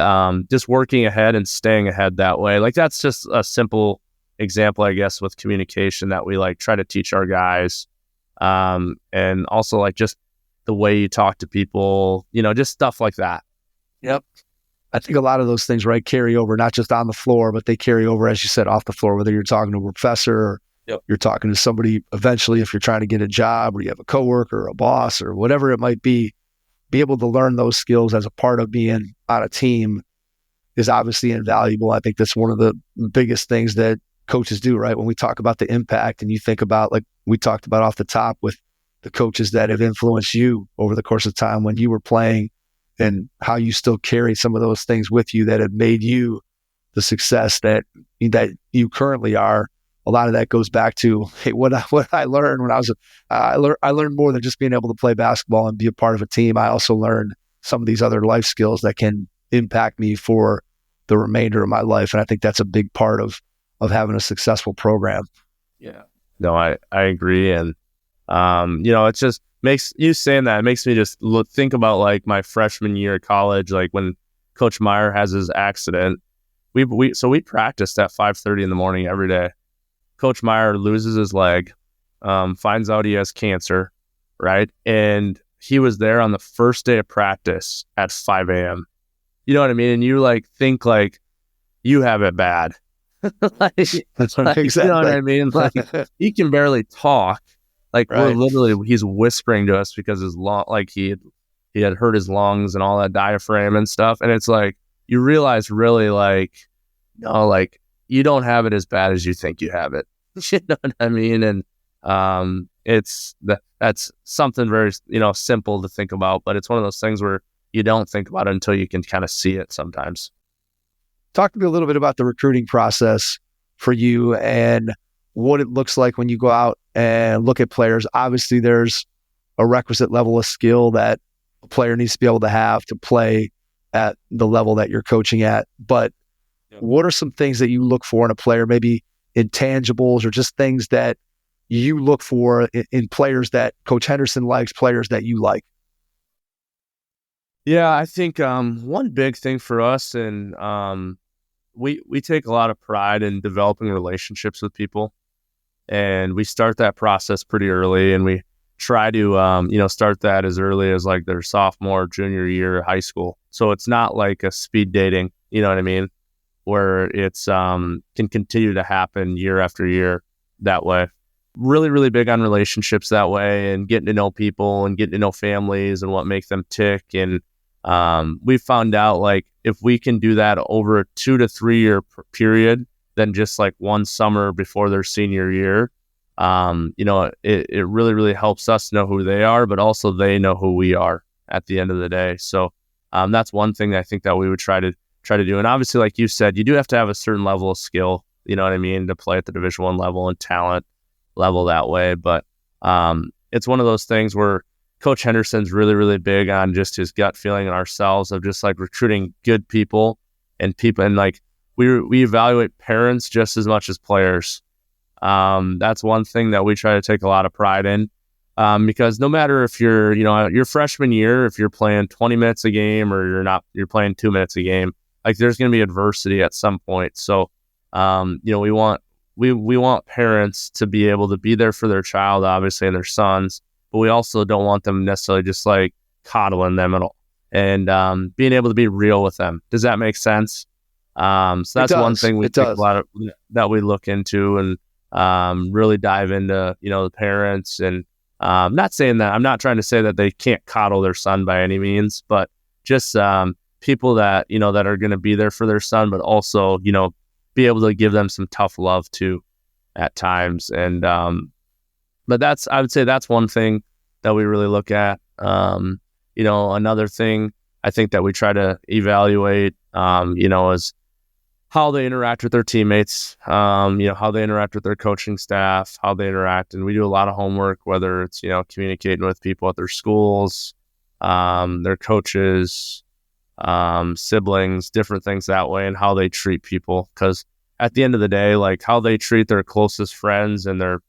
just working ahead and staying ahead that way. Like that's just a simple example, I guess, with communication that we like try to teach our guys. And also like just the way you talk to people, just stuff like that. Yep. I think a lot of those things, right, carry over, not just on the floor, but they carry over, as you said, off the floor, whether you're talking to a professor or you're talking to somebody eventually, if you're trying to get a job or you have a coworker or a boss or whatever it might be able to learn those skills as a part of being on a team is obviously invaluable. I think that's one of the biggest things that coaches do, right? When we talk about the impact and you think about, like we talked about off the top with the coaches that have influenced you over the course of time when you were playing, and how you still carry some of those things with you that have made you the success that you currently are. A lot of that goes back to, hey, what I learned when I learned more than just being able to play basketball and be a part of a team. I also learned some of these other life skills that can impact me for the remainder of my life. And I think that's a big part of having a successful program. Yeah. No, I agree. And It just makes you saying that, it makes me just think about like my freshman year of college, like when Coach Meyer has his accident. We practiced at 5:30 in the morning every day. Coach Meyer loses his leg, finds out he has cancer, right? And he was there on the first day of practice at 5 a.m. You know what I mean? And you like think like you have it bad. That's what exactly. You know what I mean? Like he can barely talk. Like right. he's whispering to us because his lung, like he had hurt his lungs and all that diaphragm and stuff. And it's like you realize really like, no, like you don't have it as bad as you think you have it. You know what I mean? And that's something very, simple to think about, but it's one of those things where you don't think about it until you can kind of see it sometimes. Talk to me a little bit about the recruiting process for you and what it looks like when you go out and look at players. Obviously, there's a requisite level of skill that a player needs to be able to have to play at the level that you're coaching at. But what are some things that you look for in a player, maybe intangibles or just things that you look for in players that Coach Henderson likes, players that you like? Yeah, I think one big thing for us, and we take a lot of pride in developing relationships with people, and we start that process pretty early, and we try to start that as early as like their sophomore, junior year of high school. So it's not like a speed dating, you know what I mean, where it's can continue to happen year after year that way. Really, really big on relationships that way and getting to know people and getting to know families and what makes them tick. And we found out like if we can do that over a 2 to 3 year period, then just like one summer before their senior year, it really, really helps us know who they are, but also they know who we are at the end of the day. So that's one thing I think that we would try to do. And obviously, like you said, you do have to have a certain level of skill, you know what I mean, to play at the Division I level and talent level that way. But it's one of those things where Coach Henderson's really, really big on just his gut feeling and ourselves of just like recruiting good people and like we evaluate parents just as much as players. That's one thing that we try to take a lot of pride in, because no matter if you're, your freshman year, if you're playing 20 minutes a game or you're playing 2 minutes a game, like there's going to be adversity at some point. So, we want parents to be able to be there for their child, obviously, and their sons, but we also don't want them necessarily just like coddling them at all, and being able to be real with them. Does that make sense? So that's one thing we take a lot of that we look into and really dive into, the parents. And not saying that I'm not trying to say that they can't coddle their son by any means, but just people that that are going to be there for their son, but also be able to give them some tough love too at times. And but I would say that's one thing that we really look at. Another thing I think that we try to evaluate is how they interact with their teammates, how they interact with their coaching staff, how they interact. And we do a lot of homework, whether it's, communicating with people at their schools, their coaches, siblings, different things that way, and how they treat people. Because at the end of the day, like how they treat their closest friends and their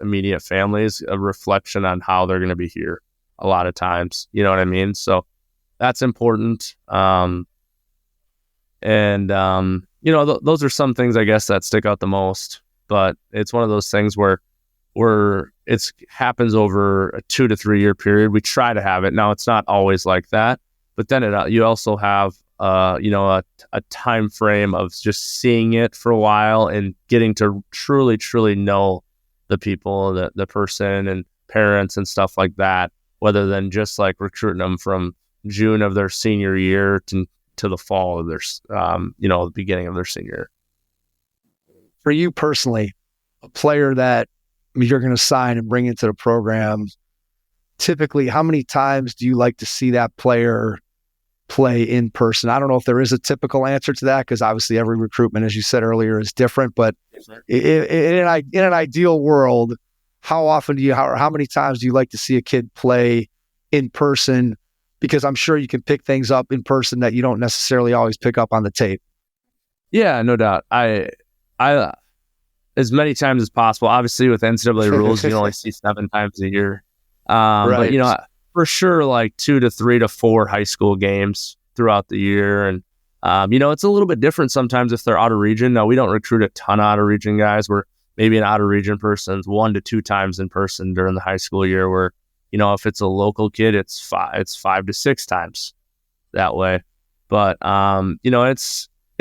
immediate families, a reflection on how they're going to be here a lot of times. You know what I mean? So that's important. Those are some things I guess that stick out the most, but it's one of those things where it happens over a 2 to 3 year period. We try to have it. Now it's not always like that, but then you also have, a time frame of just seeing it for a while and getting to truly, truly know the people, the person and parents and stuff like that, rather than just like recruiting them from June of their senior year to the fall of their, the beginning of their senior year. For you personally, a player that you're going to sign and bring into the program, typically, how many times do you like to see that player play in person? I don't know if there is a typical answer to that, because obviously every recruitment, as you said earlier, is different. But in an ideal world, how many times do you like to see a kid play in person? Because I'm sure you can pick things up in person that you don't necessarily always pick up on the tape. Yeah, no doubt. It's as many times as possible. Obviously, with NCAA rules, you can only see 7 times a year. But, for sure, like 2 to 3 to 4 high school games throughout the year. And, it's a little bit different sometimes if they're out of region. Now, we don't recruit a ton of out of region guys. We're maybe an out of region person's 1 to 2 times in person during the high school year, where, if it's a local kid, it's 5 to 6 times that way. But,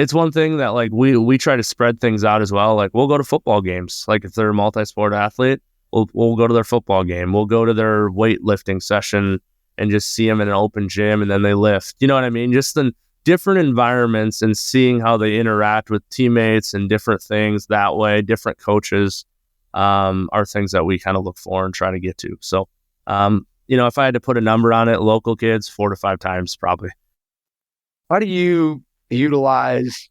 it's one thing that like we try to spread things out as well. Like we'll go to football games. Like if they're a multi-sport athlete, we'll go to their football game. We'll go to their weightlifting session and just see them in an open gym, and then they lift. You know what I mean? Just in different environments and seeing how they interact with teammates and different things that way, different coaches are things that we kind of look for and try to get to. So, if I had to put a number on it, local kids, 4 to 5 times probably. How do you utilize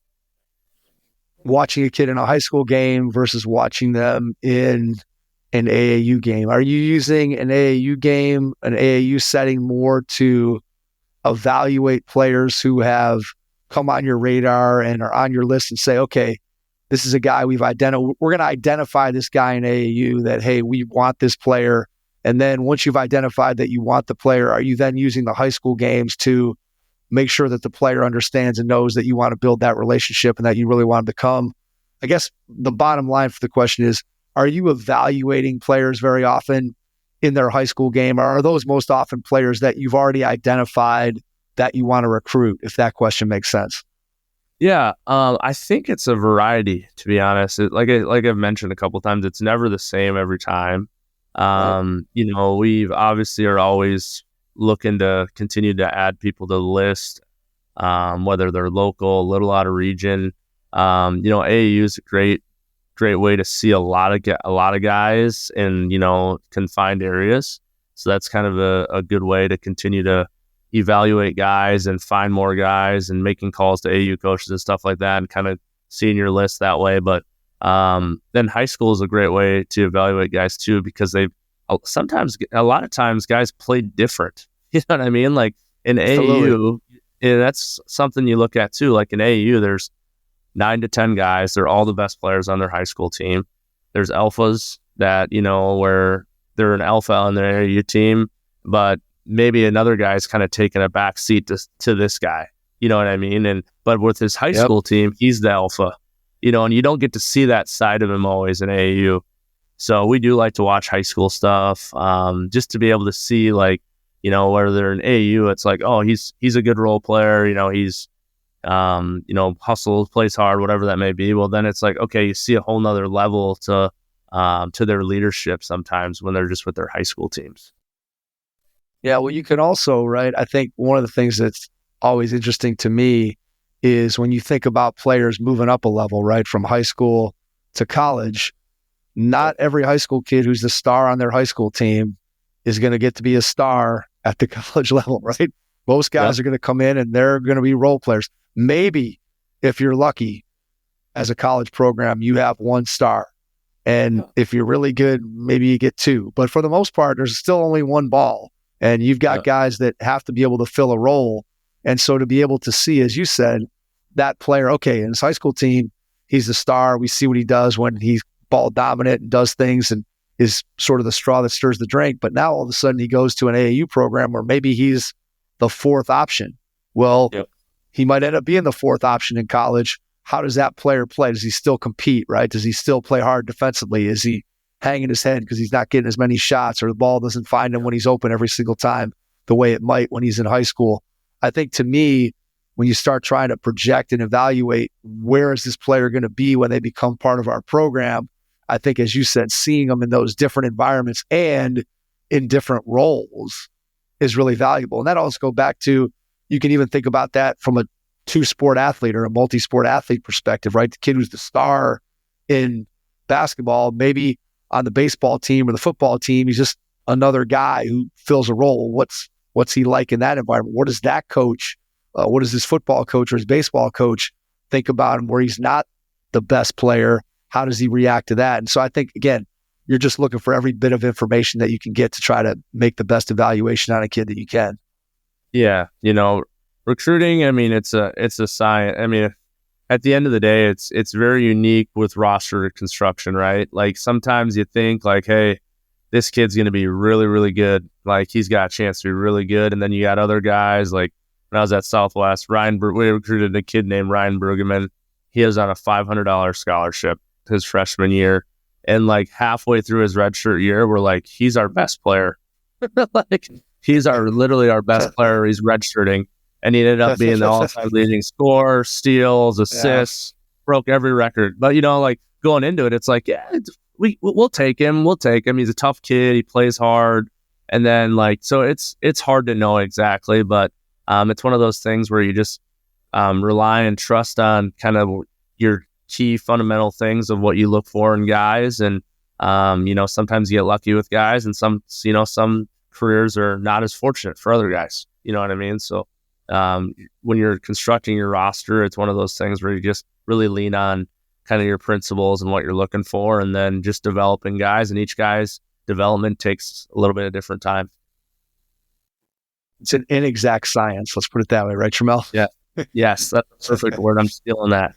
watching a kid in a high school game versus watching them in an AAU game? Are you using an AAU game, an AAU setting more to evaluate players who have come on your radar and are on your list and say, okay, this is a guy we're going to identify this guy in AAU that, hey, we want this player. And then once you've identified that you want the player, are you then using the high school games to make sure that the player understands and knows that you want to build that relationship and that you really want to become? I guess the bottom line for the question is, are you evaluating players very often in their high school game, or are those most often players that you've already identified that you want to recruit, if that question makes sense? Yeah, I think it's a variety, to be honest. Like I've mentioned a couple of times, it's never the same every time. We obviously are always looking to continue to add people to the list, whether they're local, a little out of region. AAU is a great way to see a lot of guys in confined areas. So that's kind of a good way to continue to evaluate guys and find more guys and making calls to AAU coaches and stuff like that, and kind of seeing your list that way. But then high school is a great way to evaluate guys too, because a lot of times guys play different. You know what I mean? Like in AAU, that's something you look at too. Like in AAU, there's 9 to 10 guys. They're all the best players on their high school team. There's alphas that, where they're an alpha on their AAU team, but maybe another guy's kind of taking a back seat to this guy. You know what I mean? But with his high school team, he's the alpha, and you don't get to see that side of him always in AAU. So we do like to watch high school stuff, just to be able to see, like, whether they're in AAU, it's like, oh, he's a good role player. He's, hustles, plays hard, whatever that may be. Well, then it's like, okay, you see a whole nother level to their leadership sometimes when they're just with their high school teams. Yeah, well, you can also, right? I think one of the things that's always interesting to me is when you think about players moving up a level, right, from high school to college, not every high school kid who's the star on their high school team is going to get to be a star at the college level, right? Most guys are going to come in and they're going to be role players. Maybe if you're lucky as a college program, you have 1 star. And if you're really good, maybe you get 2. But for the most part, there's still only 1 ball. And you've got guys that have to be able to fill a role. And so to be able to see, as you said, that player, okay, in his high school team, he's the star. We see what he does when he's ball dominant and does things and is sort of the straw that stirs the drink. But now all of a sudden he goes to an AAU program where maybe he's the 4th option. Well, he might end up being the 4th option in college. How does that player play? Does he still compete, right? Does he still play hard defensively? Is he hanging his head because he's not getting as many shots, or the ball doesn't find him when he's open every single time the way it might when he's in high school? I think, to me, when you start trying to project and evaluate where is this player going to be when they become part of our program, I think, as you said, seeing them in those different environments and in different roles is really valuable. And that also goes back to, you can even think about that from a 2-sport athlete or a multi-sport athlete perspective, right? The kid who's the star in basketball, maybe on the baseball team or the football team, he's just another guy who fills a role. What's he like in that environment? What does that coach, what does his football coach or his baseball coach think about him where he's not the best player? How does he react to that? And so I think, again, you're just looking for every bit of information that you can get to try to make the best evaluation on a kid that you can. Yeah. Recruiting, I mean, it's a science. I mean, at the end of the day, it's very unique with roster construction, right? Like sometimes you think like, hey, this kid's going to be really, really good. Like he's got a chance to be really good. And then you got other guys like when I was at Southwest, we recruited a kid named Ryan Brueggemann. He was on a $500 scholarship his freshman year. And like halfway through his redshirt year, we're like, he's our best player. Like he's literally our best player. He's redshirting. And he ended up being the all-time leading scorer, steals, assists, broke every record. But, like going into it, it's like, we'll take him. We'll take him. He's a tough kid. He plays hard. And then so it's hard to know exactly, but it's one of those things where you just rely and trust on kind of your key fundamental things of what you look for in guys. And, sometimes you get lucky with guys and some careers are not as fortunate for other guys. You know what I mean? So when you're constructing your roster, it's one of those things where you just really lean on kind of your principles and what you're looking for, and then just developing guys, and each guy's development takes a little bit of different time. It's an inexact science. Let's put it that way. Right, Tramel? Yeah. Yes. That's the perfect word. I'm stealing that.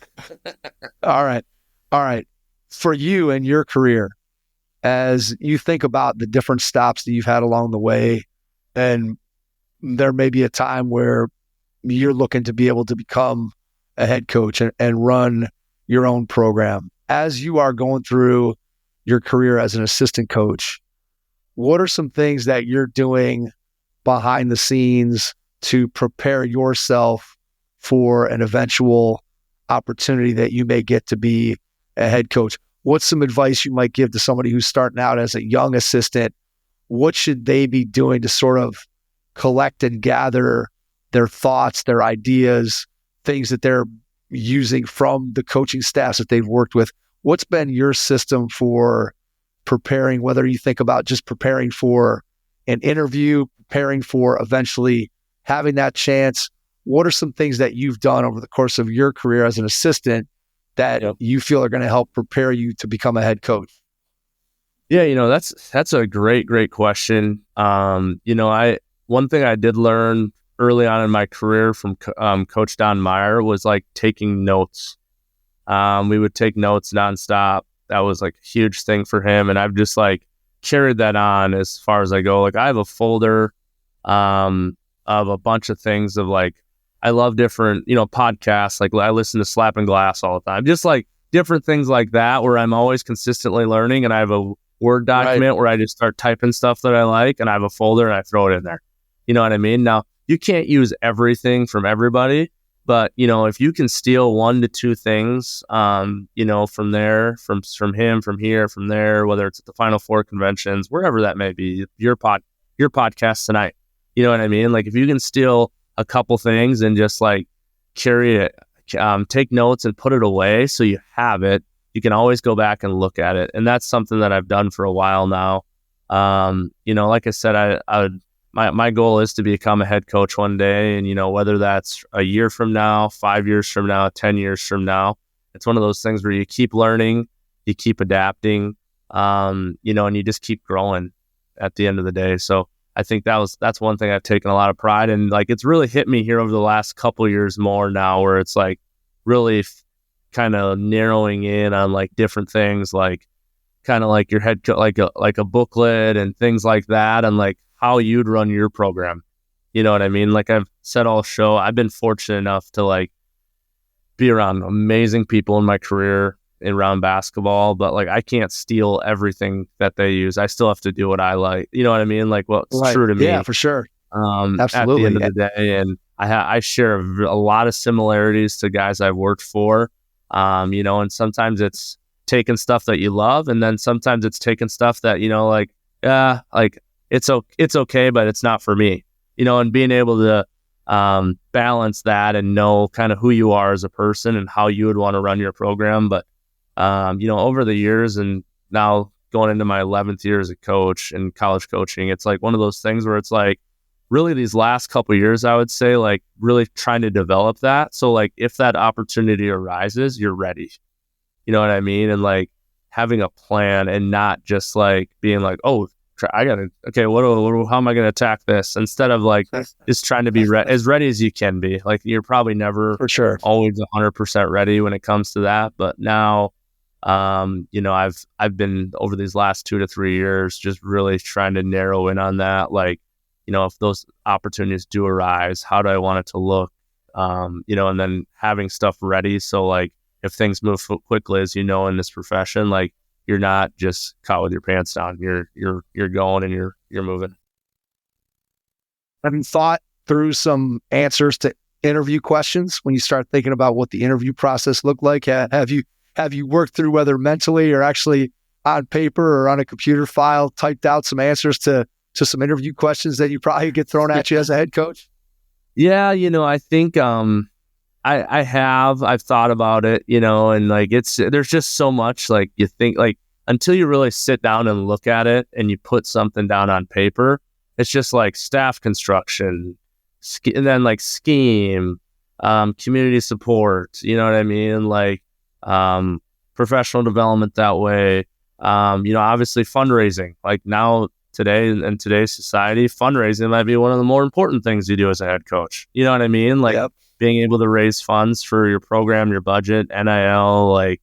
All right. For you and your career, as you think about the different stops that you've had along the way, and there may be a time where you're looking to be able to become a head coach and run your own program. As you are going through your career as an assistant coach, what are some things that you're doing behind the scenes to prepare yourself for an eventual opportunity that you may get to be a head coach? What's some advice you might give to somebody who's starting out as a young assistant? What should they be doing to sort of collect and gather their thoughts, their ideas, things that they're using from the coaching staffs that they've worked with? What's been your system for preparing, whether you think about just preparing for an interview, preparing for eventually having that chance? What are some things that you've done over the course of your career as an assistant that you feel are going to help prepare you to become a head coach? Yeah, that's a great question. One thing I did learn early on in my career from Coach Don Meyer was like taking notes. We would take notes nonstop. That was like a huge thing for him. And I've just like carried that on as far as I go. Like I have a folder of a bunch of things of like, I love different, podcasts. Like I listen to Slapping Glass all the time. Just like different things like that where I'm always consistently learning. And I have a Word document where I just start typing stuff that I like, and I have a folder and I throw it in there. You know what I mean? Now, you can't use everything from everybody, but, if you can steal 1 to 2 things, from there, from him, from here, from there, whether it's at the Final Four conventions, wherever that may be, your podcast tonight, you know what I mean? Like if you can steal a couple things and just like carry it, take notes and put it away so you have it, you can always go back and look at it. And that's something that I've done for a while now. Like I said, my goal is to become a head coach one day. And, whether that's a year from now, 5 years from now, 10 years from now, it's one of those things where you keep learning, you keep adapting, and you just keep growing at the end of the day. So I think that's one thing I've taken a lot of pride in. Like it's really hit me here over the last couple of years more now, where it's like really kind of narrowing in on like different things, like kind of like your head like a booklet and things like that, and like how you'd run your program. You know what I mean? Like I've said all show, I've been fortunate enough to like be around amazing people in my career around basketball, but like I can't steal everything that they use. I still have to do what I like. You know what I mean? Like what's true to me. Yeah, for sure. Absolutely. At the end of the day, and I share a lot of similarities to guys I've worked for. And sometimes it's taking stuff that you love, and then sometimes it's taking stuff that, it's okay, but it's not for me, and being able to balance that and know kind of who you are as a person and how you would want to run your program. But, over the years and now going into my 11th year as a coach in college coaching, it's like one of those things where it's like really these last couple of years, I would say, like really trying to develop that. So like if that opportunity arises, you're ready. You know what I mean? And like having a plan and not just like being like, oh, how am I going to attack this? Instead of like just trying to be as ready as you can be. Like you're probably never For sure. always 100% ready when it comes to that. But now, I've been over these last 2 to 3 years just really trying to narrow in on that. Like, if those opportunities do arise, how do I want it to look? And then having stuff ready. So like if things move quickly, as in this profession, like you're not just caught with your pants down. You're going and you're moving. Have you thought through some answers to interview questions when you start thinking about what the interview process looked like? Have you worked through, whether mentally or actually on paper or on a computer file, typed out some answers to some interview questions that you probably get thrown at you as a head coach? Yeah, I think I've thought about it, and like there's just so much, like you think, like until you really sit down and look at it and you put something down on paper, it's just like staff construction, and then like scheme, community support, you know what I mean? Like professional development that way. Obviously fundraising, like now today in today's society, fundraising might be one of the more important things you do as a head coach. You know what I mean? Like being able to raise funds for your program, your budget, NIL, like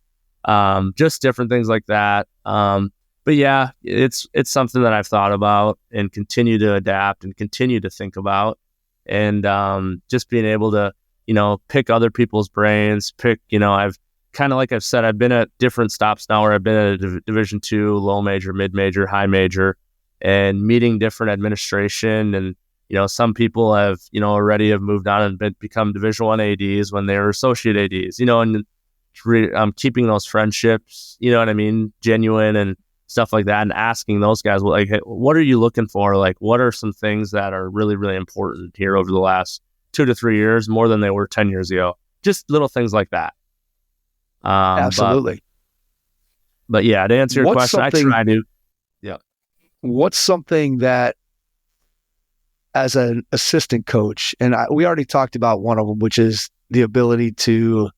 just different things like that. But yeah, it's something that I've thought about and continue to adapt and continue to think about. And just being able to, pick other people's brains, I've kind of, like I've said, I've been at different stops now where I've been at a Division II, low major, mid major, high major, and meeting different administration. And, some people have, already have moved on and become Division I ADs when they were associate ADs, and keeping those friendships, you know what I mean, genuine and stuff like that, and asking those guys, like, hey, what are you looking for? Like, what are some things that are really, really important here over the last 2 to 3 years, more than they were 10 years ago? Just little things like that. Absolutely. But yeah, to answer your question, I try to. Yeah. What's something that, as an assistant coach, and we already talked about one of them, which is the ability to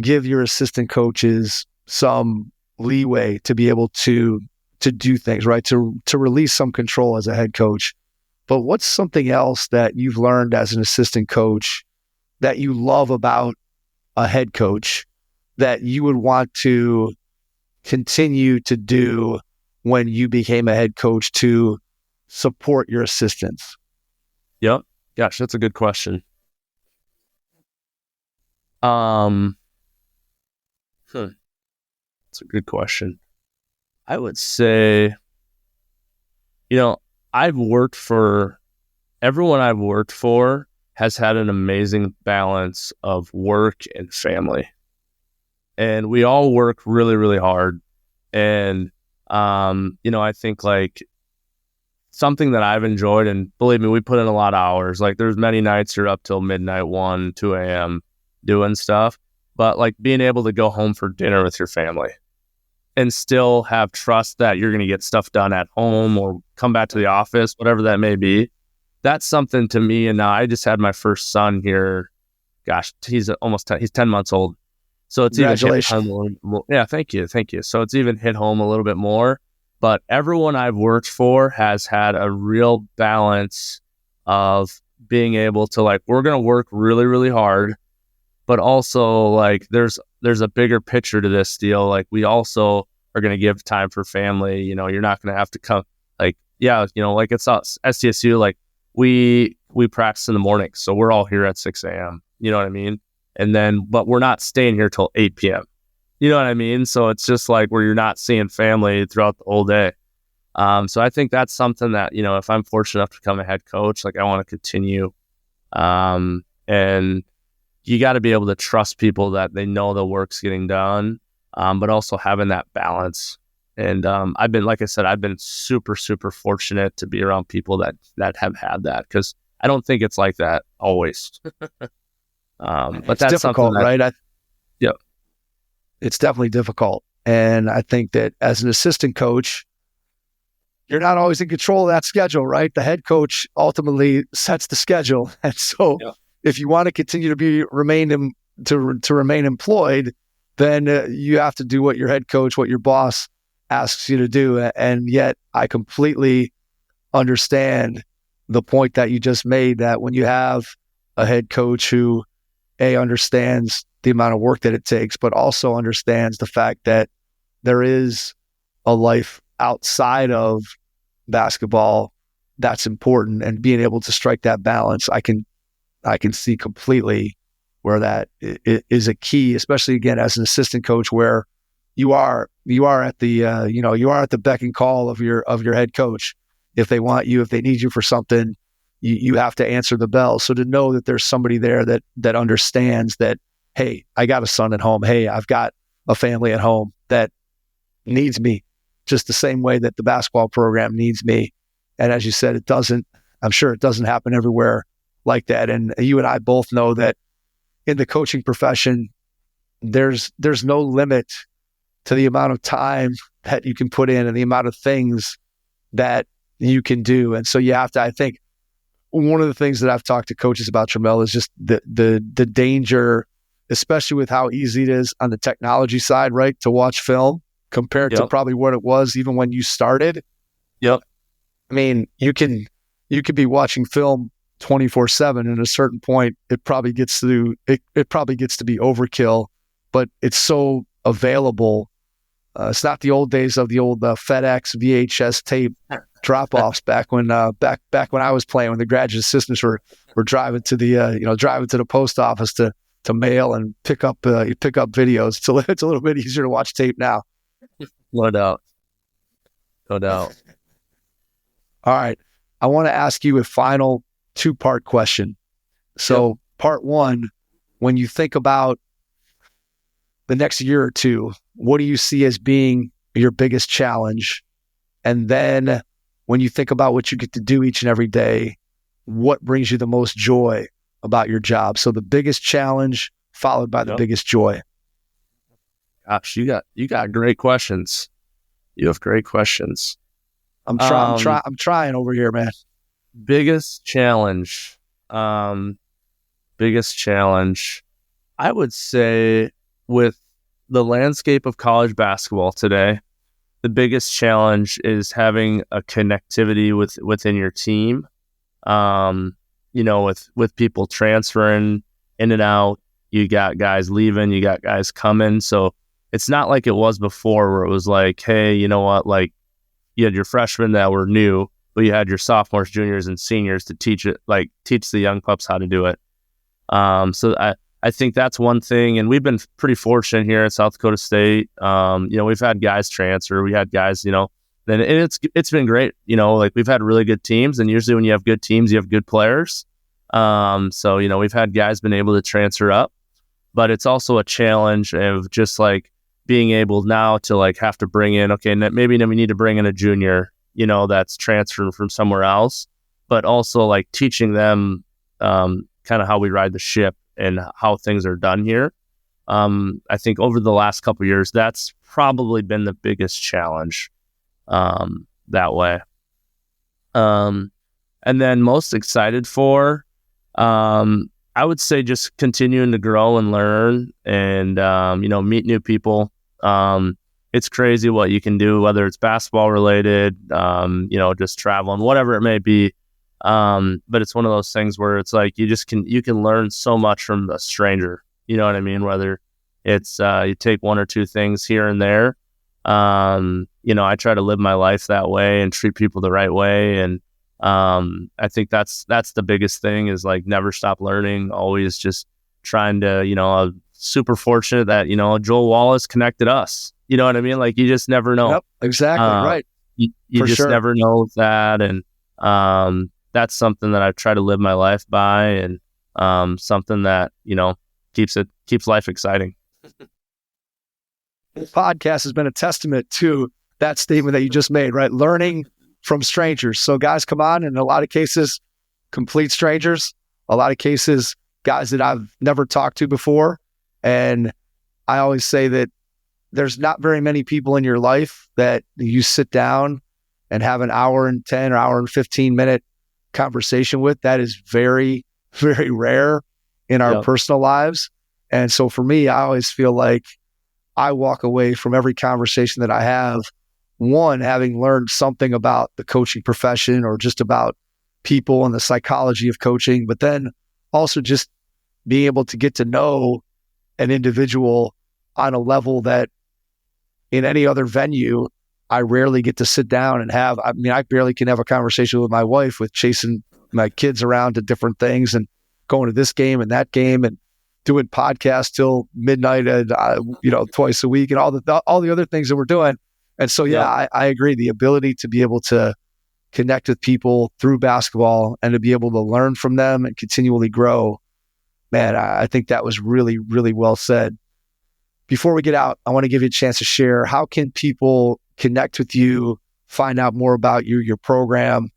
give your assistant coaches some leeway to be able to do things, right? To release some control as a head coach. But what's something else that you've learned as an assistant coach that you love about a head coach that you would want to continue to do when you became a head coach to support your assistants? Yep. Gosh, that's a good question. That's a good question. I would say, everyone I've worked for has had an amazing balance of work and family. And we all work really, really hard. And, I think like something that I've enjoyed, and believe me, we put in a lot of hours. Like there's many nights you're up till midnight, 1, 2 a.m. doing stuff, but like being able to go home for dinner with your family and still have trust that you're going to get stuff done at home or come back to the office, whatever that may be. That's something to me. And now I just had my first son here. Gosh, he's 10 months old. So it's even hit home. Yeah, thank you. So it's even hit home a little bit more. But everyone I've worked for has had a real balance of being able to, like, we're going to work really, really hard, but also like there's a bigger picture to this deal. Like we also are going to give time for family. You're not going to have to come, like, like it's us, SDSU, like we practice in the morning. So we're all here at 6 a.m. You know what I mean? And then, but we're not staying here till 8 p.m. You know what I mean? So it's just like where you're not seeing family throughout the whole day. So I think that's something that, if I'm fortunate enough to become a head coach, like I want to continue. And you got to be able to trust people that they know the work's getting done, but also having that balance. And I've been super, super fortunate to be around people that have had that, because I don't think it's like that always. But that's difficult, right? Yep. It's definitely difficult. And I think that as an assistant coach, you're not always in control of that schedule, right? The head coach ultimately sets the schedule. And so if you want to continue to remain employed, then you have to do what your head coach, what your boss asks you to do. And yet I completely understand the point that you just made, that when you have a head coach who understands the amount of work that it takes, but also understands the fact that there is a life outside of basketball that's important, and being able to strike that balance, I can see completely where that is a key, especially again as an assistant coach, where you are at the you are at the beck and call of your head coach. If they want you, if they need you for something, you have to answer the bell. So to know that there's somebody there that understands that, hey, I got a son at home. Hey, I've got a family at home that needs me just the same way that the basketball program needs me. And as you said, I'm sure it doesn't happen everywhere like that. And you and I both know that in the coaching profession, there's no limit to the amount of time that you can put in and the amount of things that you can do. And so you have to, I think one of the things that I've talked to coaches about, Tramel, is just the danger, especially with how easy it is on the technology side, right, to watch film compared to probably what it was even when you started. Yep. I mean, you could be watching film 24/7, and at a certain point, it probably gets to be overkill, but it's so available. It's not the old days of the old FedEx VHS tape drop-offs back when I was playing, when the graduate assistants were driving to the post office to mail and pick up videos. It's a little bit easier to watch tape now. No doubt. No doubt. All right. I want to ask you a final 2-part question. So part one, when you think about the next year or two, what do you see as being your biggest challenge? And then when you think about what you get to do each and every day, what brings you the most joy about your job? So the biggest challenge followed by the biggest joy. Gosh, you got great questions. You have great questions. I'm trying over here, man. Biggest challenge. Biggest challenge. I would say with the landscape of college basketball today, the biggest challenge is having a connectivity within your team. With people transferring in and out, you got guys leaving, you got guys coming. So it's not like it was before where it was like, hey, you know what, like you had your freshmen that were new, but you had your sophomores, juniors, and seniors to teach the young pups how to do it. So I think that's one thing, and we've been pretty fortunate here at South Dakota State. We've had guys transfer, we had guys, then it's been great. We've had really good teams, and usually when you have good teams, you have good players. So we've had guys been able to transfer up, but it's also a challenge of just like being able now to like have to bring in, okay, maybe we need to bring in a junior, that's transferred from somewhere else, but also like teaching them kind of how we ride the ship and how things are done here. I think over the last couple of years, that's probably been the biggest challenge that way. And then most excited for, I would say just continuing to grow and learn and, meet new people. It's crazy what you can do, whether it's basketball related, just traveling, whatever it may be. But it's one of those things where it's like you can learn so much from a stranger. You know what I mean? Whether it's you take one or two things here and there. I try to live my life that way and treat people the right way. And I think that's the biggest thing is like never stop learning, always just trying to, super fortunate that, Joel Wallace connected us. You know what I mean? Like you just never know. Yep, exactly. Right. You just never know that. And that's something that I try to live my life by, and something that, keeps life exciting. This podcast has been a testament to that statement that you just made, right? Learning from strangers. So guys come on, in a lot of cases, complete strangers, a lot of cases, guys that I've never talked to before. And I always say that there's not very many people in your life that you sit down and have an hour and 10 or hour and 15 minute conversation with. That is very, very rare in our personal lives. And so for me, I always feel like I walk away from every conversation that I have one, having learned something about the coaching profession or just about people and the psychology of coaching, but then also just being able to get to know an individual on a level that in any other venue, I rarely get to sit down and have. I mean, I barely can have a conversation with my wife with chasing my kids around to different things and going to this game and that game and doing podcasts till midnight and, twice a week and all the other things that we're doing. And so, I agree. The ability to be able to connect with people through basketball and to be able to learn from them and continually grow, man, I think that was really, really well said. Before we get out, I want to give you a chance to share, how can people connect with you, find out more about you, your program?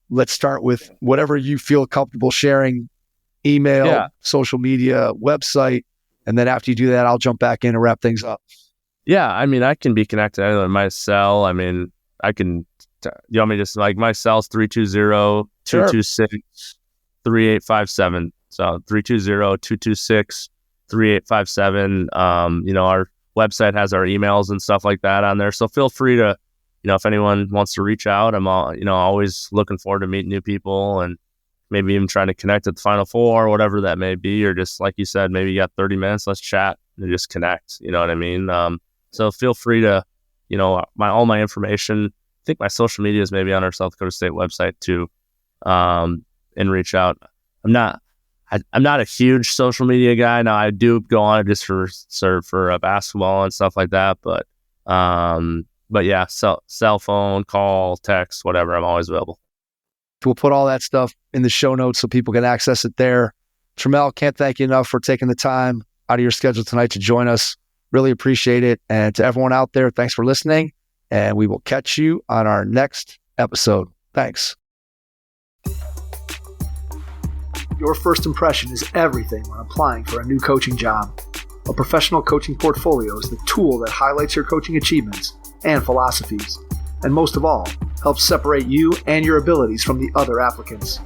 Let's start with whatever you feel comfortable sharing, email, social media, website. And then after you do that, I'll jump back in and wrap things up. Yeah, I mean, I can be connected either my cell. I mean, I can, you want me to just like my cell's 320-226-3857. So 320-226-3857. Our website has our emails and stuff like that on there. So feel free to, if anyone wants to reach out, I'm always looking forward to meeting new people and maybe even trying to connect at the Final Four or whatever that may be, or just like you said, maybe you got 30 minutes, let's chat and just connect. You know what I mean? So feel free to, all my information. I think my social media is maybe on our South Dakota State website too, and reach out. I'm not a huge social media guy. Now I do go on it just for basketball and stuff like that. But yeah, cell phone, call, text, whatever. I'm always available. We'll put all that stuff in the show notes so people can access it there. Tramel, can't thank you enough for taking the time out of your schedule tonight to join us. Really appreciate it. And to everyone out there, thanks for listening. And we will catch you on our next episode. Thanks. Your first impression is everything when applying for a new coaching job. A professional coaching portfolio is the tool that highlights your coaching achievements and philosophies, and most of all, helps separate you and your abilities from the other applicants.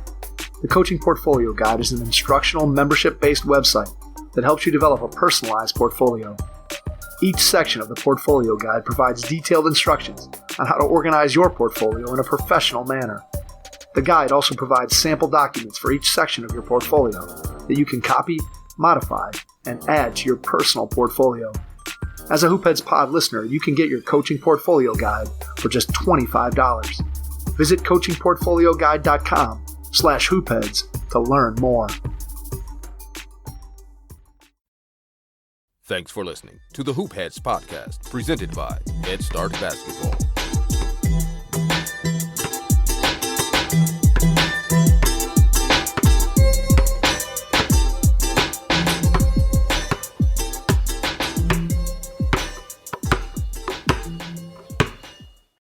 The Coaching Portfolio Guide is an instructional, membership-based website that helps you develop a personalized portfolio. Each section of the Portfolio Guide provides detailed instructions on how to organize your portfolio in a professional manner. The guide also provides sample documents for each section of your portfolio that you can copy, modify, and add to your personal portfolio. As a Hoopheads Pod listener, you can get your Coaching Portfolio Guide for just $25. Visit coachingportfolioguide.com/hoopheads to learn more. Thanks for listening to the Hoopheads podcast, presented by Head Start Basketball.